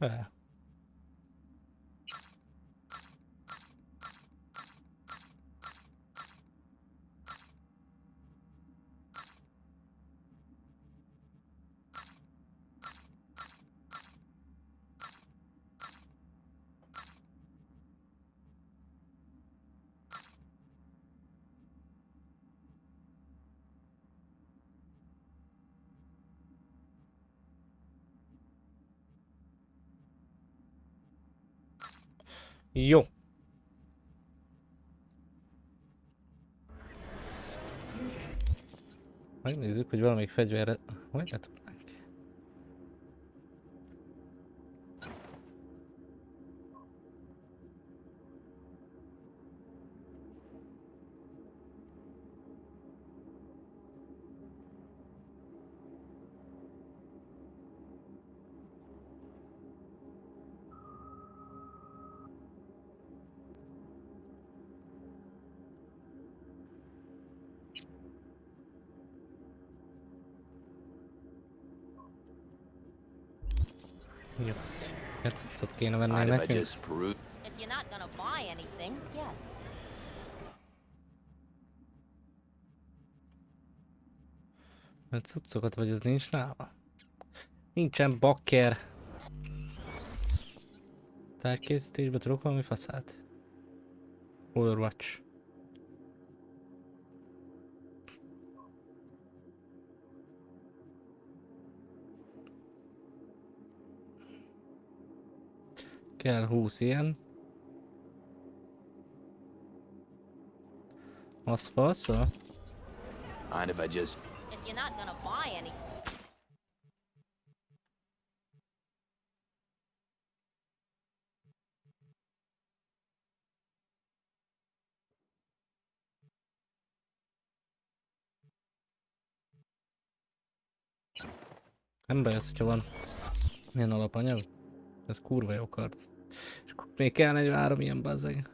Yeah. Jó. Megnézzük, hogy valamelyik fegyverre... Hogy ne tudnánk? Jó. Egy cuccot kéne venni nekünk. If you're not gonna buy anything, yes. Egy cuccokat vagy ez nincs nála? Nincsen bakker. Tárgykészítésbe tudok valami faszát? Overwatch. Kell 20 ilyen. Az faszol? Mind if I just... If you're not gonna buy any... Nem baj az, hogyha van ilyen alapanyag. Ez kurva jó kard. És akkor még kell 43 ilyen bazzeg.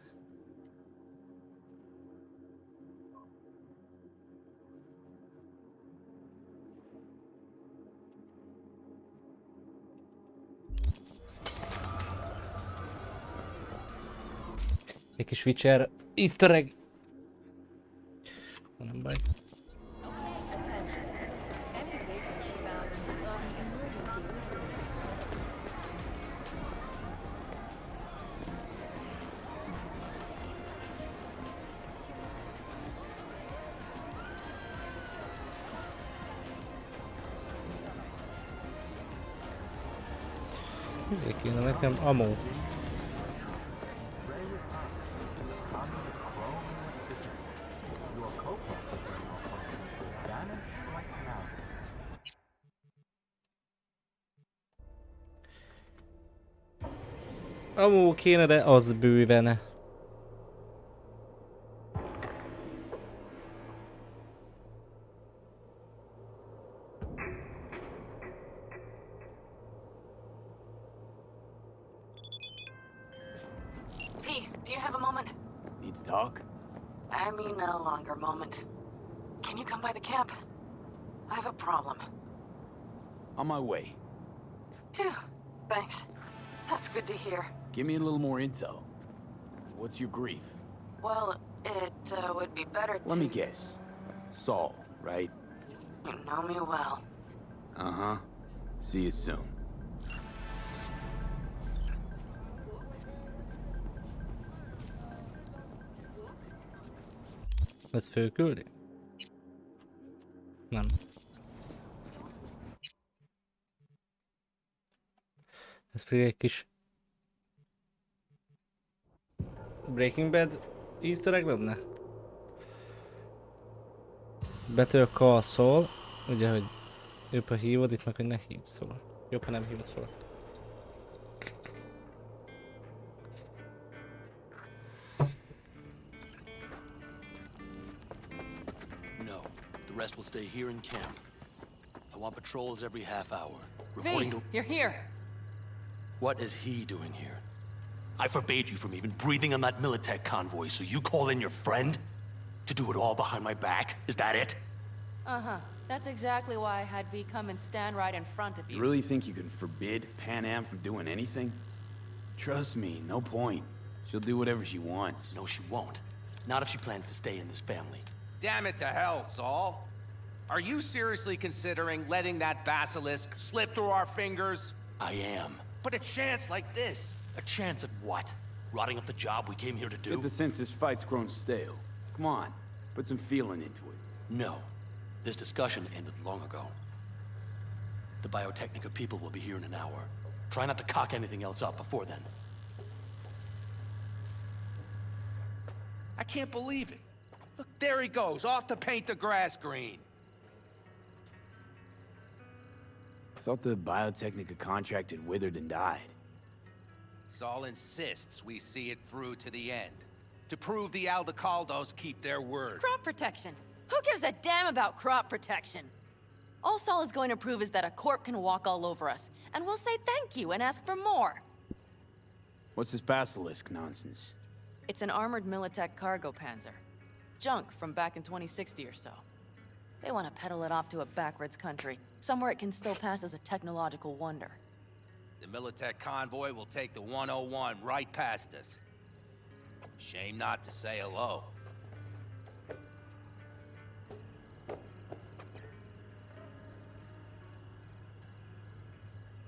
Egy kis Witcher easter egg. Nem baj. Ezért kéne nekem ammo. Amó kéne, de az bőven. V, do you have a moment? Need to talk? I mean a longer moment. Can you come by the camp? I have a problem. On my way. Phew, thanks. That's good to hear. Give me a little more intel. What's your grief? Well, it would be better to... Let me guess. Saul, right? You know me well. Uh-huh. See you soon. Ez fölküldi? Nem. Ez pedig egy kis Breaking Bad easter egg lenne? Better call Saul. Ugye, hogy jobb, ha hívod, itt meg, hogy ne hívd Saul. Jobb, ha nem hívod Saul. No, the rest will stay here in camp. I want patrols every half hour. Reporting to... You're here. What is he doing here? I forbade you from even breathing on that Militech convoy, so you call in your friend? To do it all behind my back? Is that it? Uh-huh. That's exactly why I had V come and stand right in front of you. You really think you can forbid Pan Am from doing anything? Trust me, no point. She'll do whatever she wants. No, she won't. Not if she plans to stay in this family. Damn it to hell, Saul. Are you seriously considering letting that basilisk slip through our fingers? I am. But a chance like this. A chance at what? Rotting up the job we came here to do? Get the sense this fight's grown stale. Come on, put some feeling into it. No. This discussion ended long ago. The Biotechnica people will be here in an hour. Try not to cock anything else up before then. I can't believe it. Look, there he goes, off to paint the grass green. I thought the Biotechnica contract had withered and died. Saul insists we see it through to the end. To prove the Aldecaldos keep their word. Crop protection. Who gives a damn about crop protection? All Saul is going to prove is that a corp can walk all over us, and we'll say thank you and ask for more. What's this basilisk nonsense? It's an armored Militech cargo panzer. Junk from back in 2060 or so. They want to peddle it off to a backwards country, somewhere it can still pass as a technological wonder. The Militech convoy will take the 101 right past us. Shame not to say hello.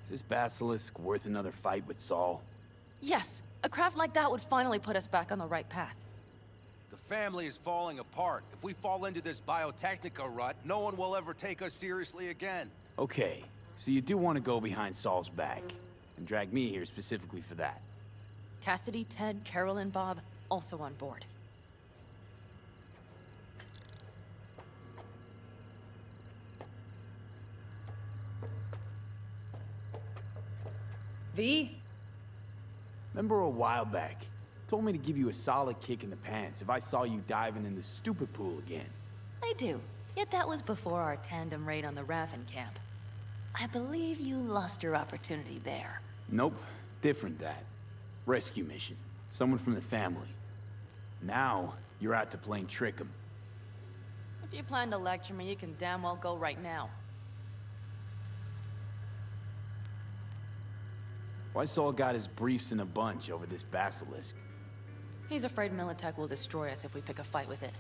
Is this basilisk worth another fight with Saul? Yes, a craft like that would finally put us back on the right path. The family is falling apart. If we fall into this Biotechnica rut, no one will ever take us seriously again. Okay, so you do want to go behind Saul's back, and drag me here specifically for that. Cassidy, Ted, Carol, and Bob also on board. V? Remember a while back, told me to give you a solid kick in the pants if I saw you diving in the stupid pool again. I do. Yet that was before our tandem raid on the Raffen camp. I believe you lost your opportunity there. Nope, different that. Rescue mission. Someone from the family. Now, you're out to plain trick 'em. If you plan to lecture me, you can damn well go right now. Why Saul got his briefs in a bunch over this basilisk? He's afraid Militech will destroy us if we pick a fight with it.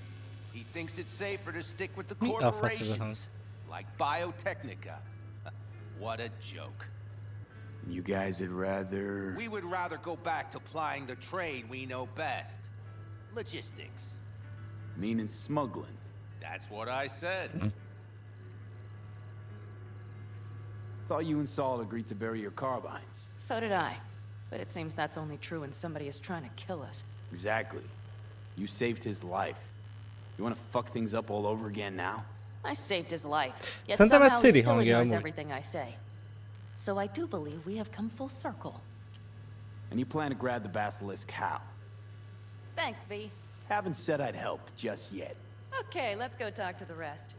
He thinks it's safer to stick with the Mi a fasz ez a hang? corporations, like Biotechnica. What a joke. You guys would rather... We would rather go back to plying the trade we know best. Logistics. Meaning smuggling. That's what I said. Thought you and Saul agreed to bury your carbines. So did I. But it seems that's only true when somebody is trying to kill us. Exactly. You saved his life. You want to fuck things up all over again now? I saved his life. Yet Szerintem ez somehow he Siri still hangja ignores amúgy. everything I say. So I do believe we have come full circle. And you plan to grab the basilisk how? Thanks, V. Haven't said I'd help just yet. Okay, let's go talk to the rest.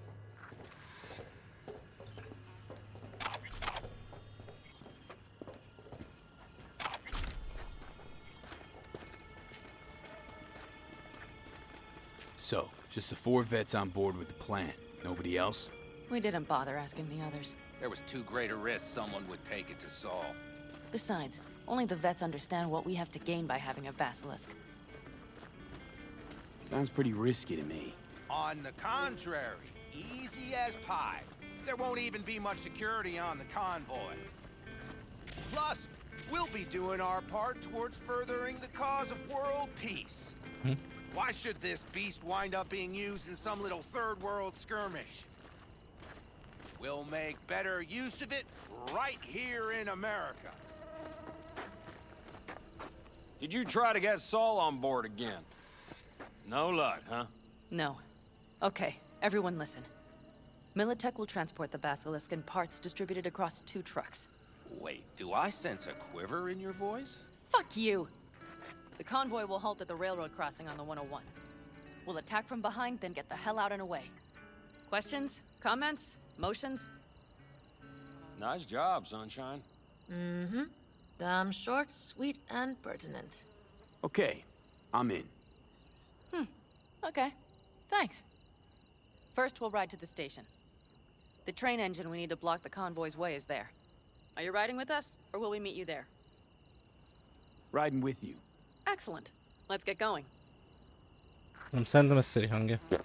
So, just the 4 vets on board with the plan. Nobody else? We didn't bother asking the others. There was too great a risk someone would take it to Saul. Besides, only the vets understand what we have to gain by having a basilisk. Sounds pretty risky to me. On the contrary, easy as pie. There won't even be much security on the convoy. Plus, we'll be doing our part towards furthering the cause of world peace. Why should this beast wind up being used in some little third world skirmish? We'll make better use of it right here in America. Did you try to get Saul on board again? No luck, huh? No. Okay, everyone listen. Militech will transport the basilisk in parts distributed across 2 trucks. Wait, do I sense a quiver in your voice? Fuck you! The convoy will halt at the railroad crossing on the 101. We'll attack from behind, then get the hell out and away. Questions? Comments? Motions? Nice job, Sunshine. Mm-hmm. Damn short, sweet, and pertinent. Okay, I'm in. Okay. Thanks. First, we'll ride to the station. The train engine we need to block the convoy's way is there. Are you riding with us, or will we meet you there? Riding with you. Excellent. Let's get going. Nem szerintem ez széri hangja. I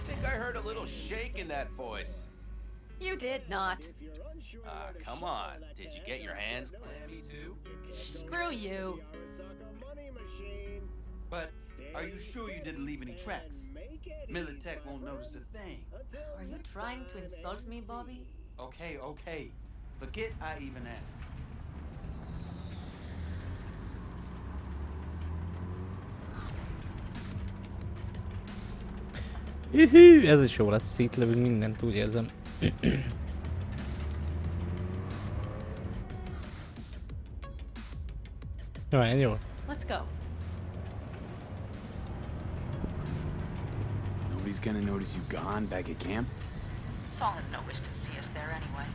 think I heard a little shake in that voice. You did not. Come on. Did you get your hands clammy too? Screw you. But are you sure you didn't leave any tracks? Militech won't notice a thing. Are you trying to insult me, Bobby? Okay, okay. Forget I even asked. Ez is jó lesz, szétlövünk mindent, úgy érzem. Jó, jó. Let's go. Nobody's gonna notice you gone back at camp? Saul has no wish to see us there anyway.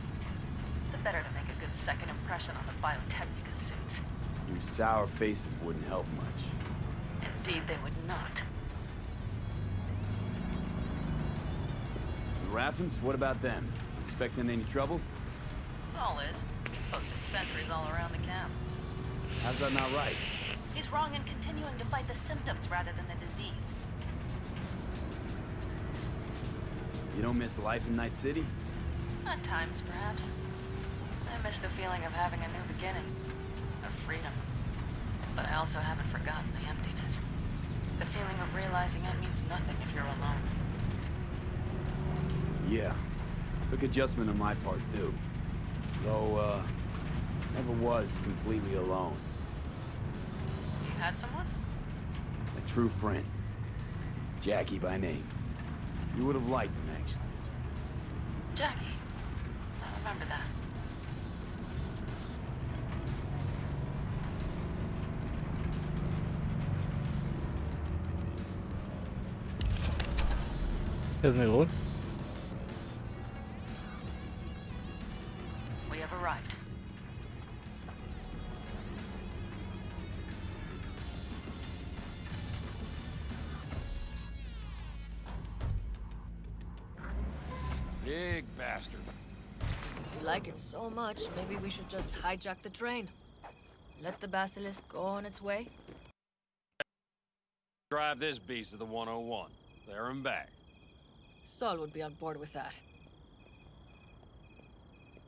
The better to make a good second impression on the Biotechnica suits. Your sour faces wouldn't help much. Indeed, they would not. The Raffens, what about them? Expecting any trouble? Saul is. He's posted sentries all around the camp. How's that not right? He's wrong in continuing to fight the symptoms rather than the disease. You don't miss life in Night City? At times, perhaps. I miss the feeling of having a new beginning. Of freedom. But I also haven't forgotten the emptiness. The feeling of realizing it means nothing if you're alone. Yeah. Took adjustment on my part, too. Though, never was completely alone. You had someone? A true friend. Jackie by name. You would have liked him, actually. Jackie. I remember that. Ez mi volt? We have arrived. Big bastard. If you like it so much, maybe we should just hijack the train. Let the basilisk go on its way. Drive this beast to the 101. There and back. Saul would be on board with that.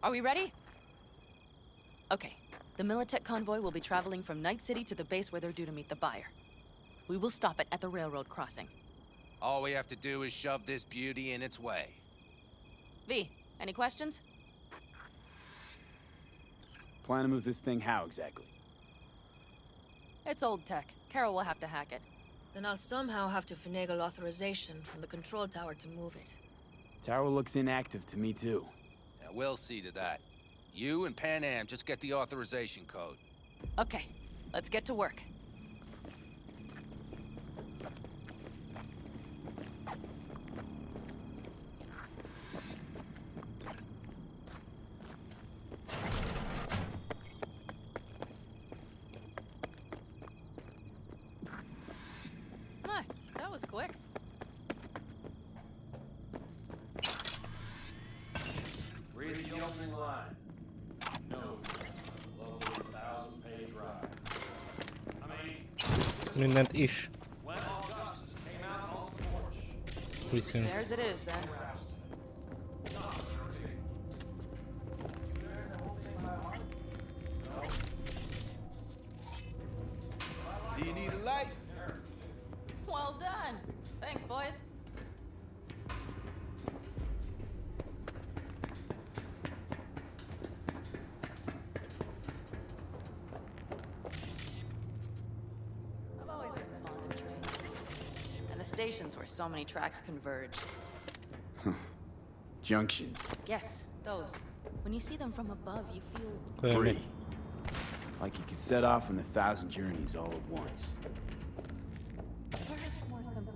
Are we ready? Okay. The Militech convoy will be traveling from Night City to the base where they're due to meet the buyer. We will stop it at the railroad crossing. All we have to do is shove this beauty in its way. V, any questions? Plan to move this thing how exactly? It's old tech. Carol will have to hack it. Then I'll somehow have to finagle authorization from the control tower to move it. Tower looks inactive to me, too. Yeah, we'll see to that. You and Pan Am just get the authorization code. Okay, let's get to work. My, that was quick. Read the opening line. No, lovely 1,000-page ride. I mean, Mindent is. when Augustus came out on the porch. Viszont. There's it is then. Do you need a light? Well done. Thanks, boys. I've always been fond of trains. And the stations where so many tracks converge. Junctions. Yes, those. When you see them from above, you feel... Free. Like you could set off on 1,000 journeys all at once. Perhaps more simply.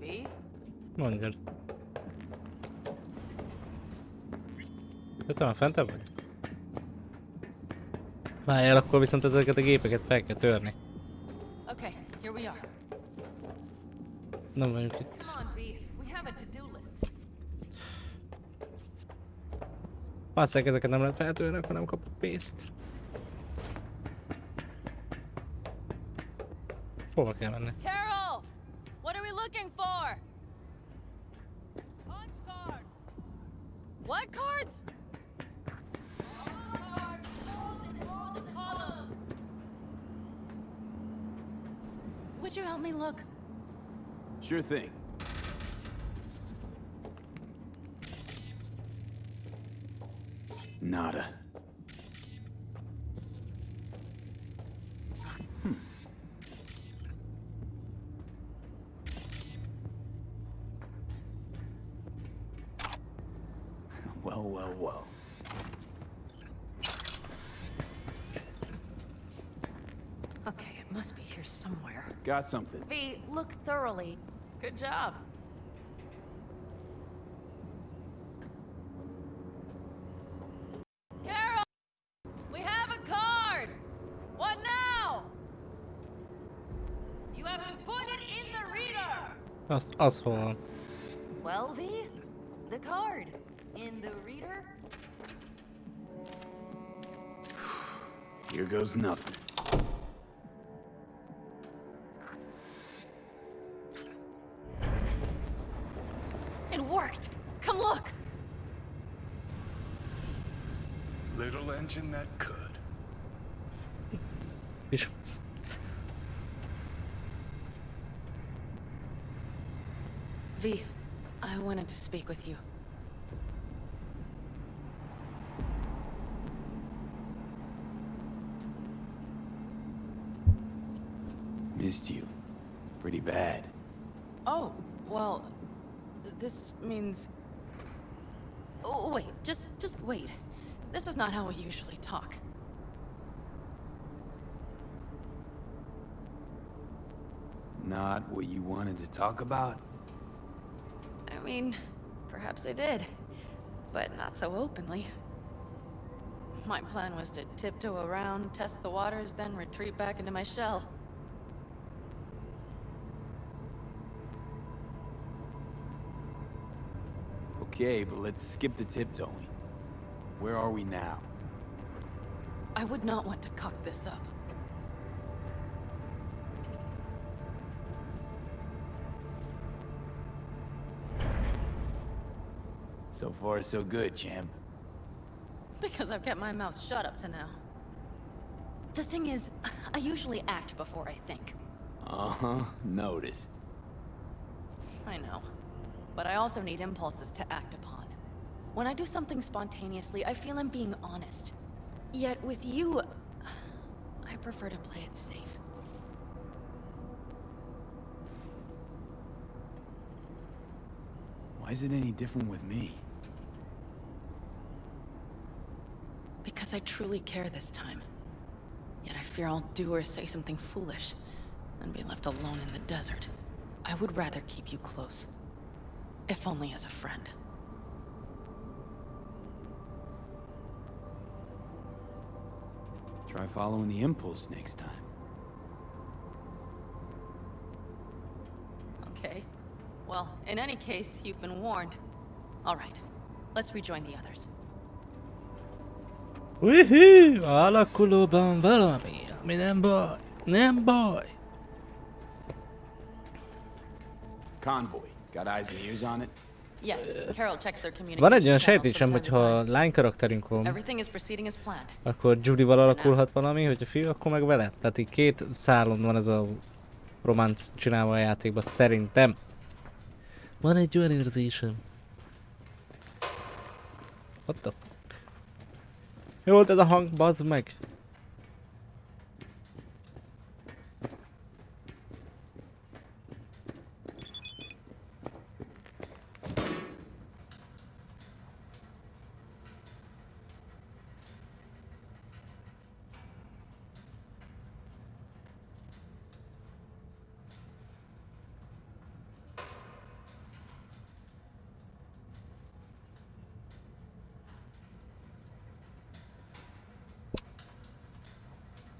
V? Mondjad. De talán fentebb vagy? Várjál, akkor viszont ezeket a gépeket fel kell törni. Okay, here we are. Nem vagyunk itt. Come on, V. We have a to-do list. Passzák, ezeket nem lehet feltörni, akkor nem kapok pénzt. Hova kell menni? Carol! What are we looking for? Punch cards. What cards? Would you help me look? Sure thing. Nada. Well, well, well. Okay, it must be here somewhere. Got something. V, look thoroughly. Good job. Carol! We have a card! What now? You have to put it in the reader! Az hol van? Well, V, the card. In the reader? Here goes nothing. It worked! Come look! Little engine that could. V, I wanted to speak with you. Missed you. Pretty bad. Oh, well, this means... Oh, wait, just wait. This is not how we usually talk. Not what you wanted to talk about? I mean, perhaps I did, but not so openly. My plan was to tiptoe around, test the waters, then retreat back into my shell. Okay, but let's skip the tiptoeing. Where are we now? I would not want to cock this up. So far, so good, champ. Because I've kept my mouth shut up to now. The thing is, I usually act before I think. Uh-huh, noticed. I know. But I also need impulses to act upon. When I do something spontaneously, I feel I'm being honest. Yet with you, I prefer to play it safe. Why is it any different with me? Because I truly care this time. Yet I fear I'll do or say something foolish and be left alone in the desert. I would rather keep you close, if only as a friend. Try following the impulse next time. Okay. Well, in any case, you've been warned. All right, let's rejoin the others. Woohoo! Alakulóban valami, ami nem baj. Nem baj. Convoy. Got eyes and ears on it? Yes, Carol checks their communication. Van egy olyan channels from sejtésem, time hogy to ha time. lány karakterünk van, Everything is proceeding as planned. akkor Judy-val alakulhat valami, hogyha fiú, akkor meg vele. Tehát így két szálon van ez a románc csinálva a játékban, szerintem. Van egy olyan érzésem. What the fuck? Mi volt ez a hang, bazd meg?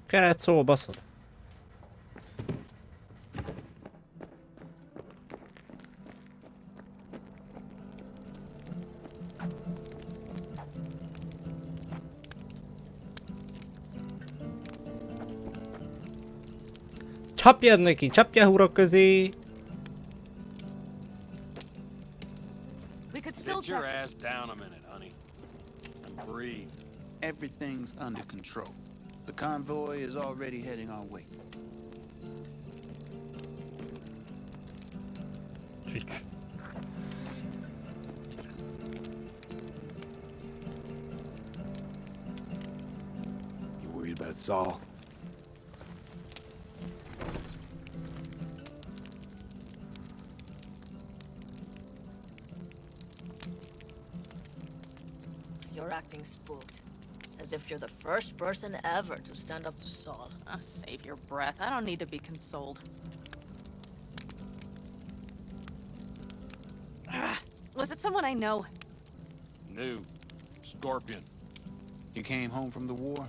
Kellett szó, baszod. Csapjad neki, csapja hurok közé! We could still Sit your check. ass down a minute, honey. And breathe. Everything's under control. The convoy is already heading our way. You worried about Saul? You're acting spooked. As if you're the first person ever to stand up to Saul. Oh, save your breath. I don't need to be consoled. Was it someone I know? New. Scorpion. You came home from the war,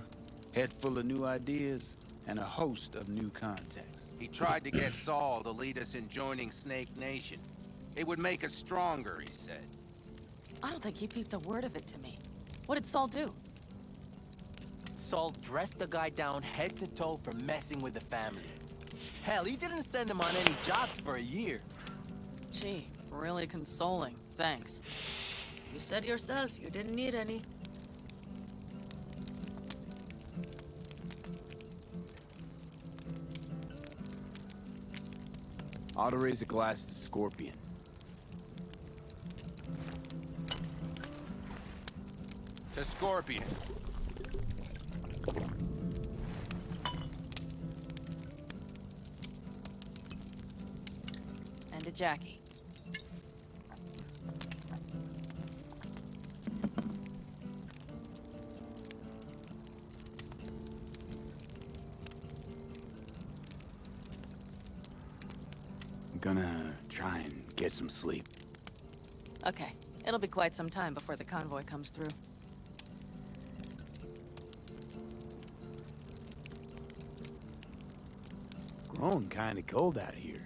head full of new ideas, and a host of new contacts. He tried to get Saul to lead us in joining Snake Nation. It would make us stronger, he said. I don't think he peeped a word of it to me. What did Saul do? Saul dressed the guy down head to toe for messing with the family. Hell, he didn't send him on any jobs for a year. Gee, really consoling. Thanks. You said yourself you didn't need any. Ought to raise a glass to Scorpion. To Scorpion. And to Jackie. I'm gonna try and get some sleep. Okay, it'll be quite some time before the convoy comes through. Grown kinda cold out here.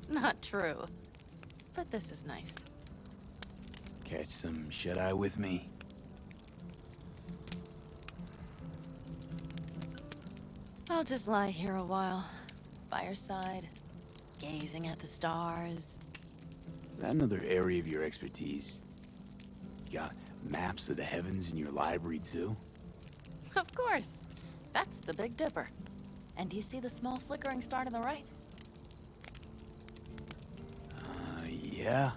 Not true. But this is nice. Catch some shut-eye with me? I'll just lie here a while, by your side, gazing at the stars. Is that another area of your expertise? You got maps of the heavens in your library, too? Of course. That's the Big Dipper. And do you see the small flickering star to the right? Yeah.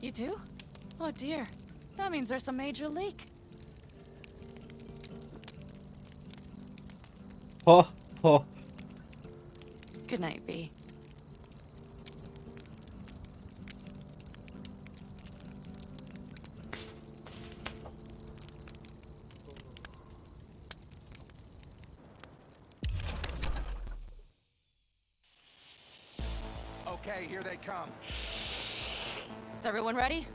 You do? Oh dear. That means there's a major leak. Ha, ha. Good night, V. Okay, here they come. Is everyone ready?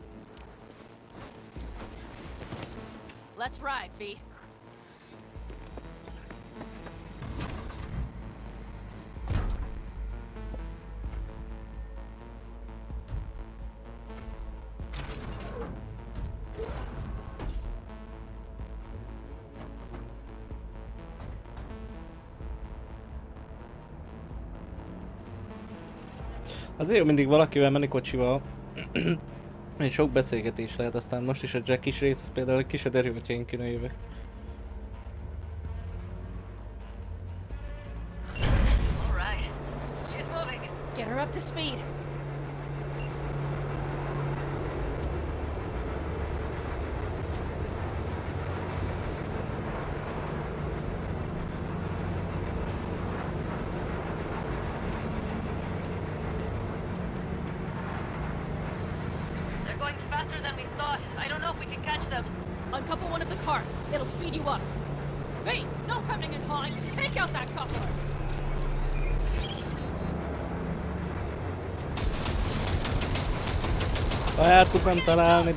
Let's ride, V. Azért jó mindig valakivel menni kocsival. Egy sok beszélgetés lehet, aztán most is a Jack is rész, az például ki se derül, hogyha én külön jövök. Get her up to speed. They're going faster than we thought. I don't know if we can catch them. Uncouple one of the cars. It'll speed you up. V, no coming and hawing. Take out that coupler. El tudtam találni,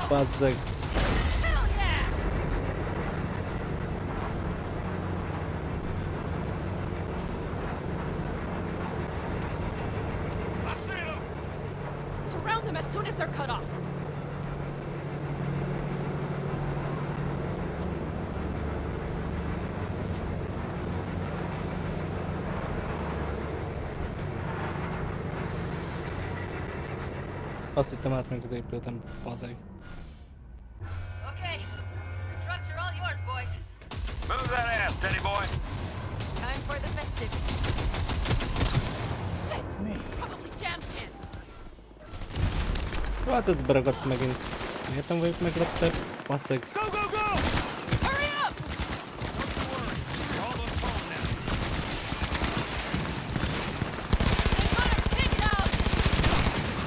bazzeg. Surround them as soon as they're cut off. Azt hittem átmegyek az épületen, bazzeg. Okay, trucks are all yours, boys. Move that ass, steady boy. Time for the festivities. Shit! Probably jammed in. Hát ez beragadt megint. Miért nem vagyok megraptál? Basszeg. Go, go, go! Hurry up!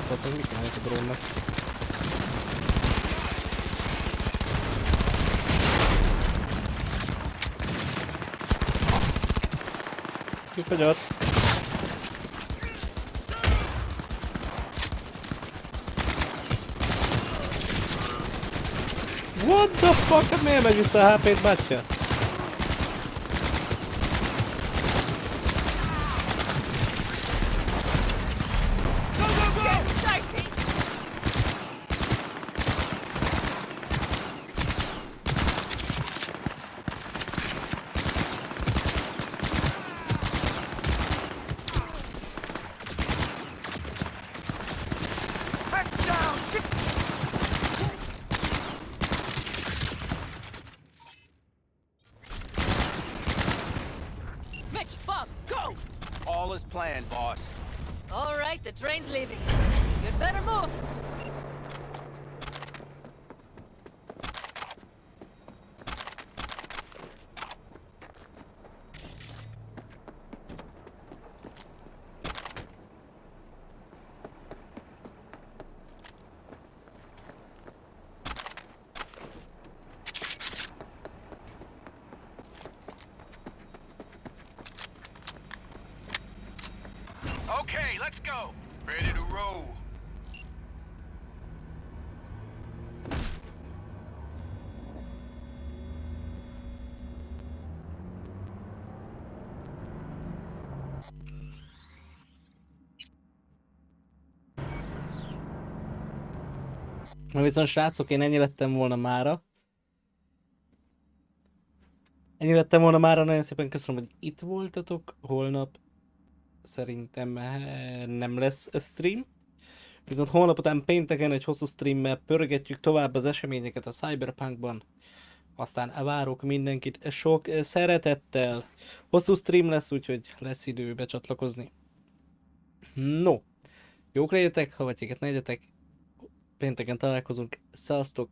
Basszeg, mit csinálják a drónnak? Kifagyott. What the fuck? Hát miért megy vissza a HP-t, bátyja? All is planned, boss. All right, the train's leaving. You'd better move. Okay, let's go. Ready to roll. Na viszont srácok, én ennyi lettem volna mára. Nagyon szépen köszönöm, hogy itt voltatok. Holnap szerintem nem lesz stream. Viszont holnap után pénteken egy hosszú streammel pörgetjük tovább az eseményeket a Cyberpunkban. Aztán várok mindenkit sok szeretettel. Hosszú stream lesz, úgyhogy lesz idő becsatlakozni. No, jók legyetek, ha vagyéket ne legyetek. Pénteken találkozunk. Szevasztok,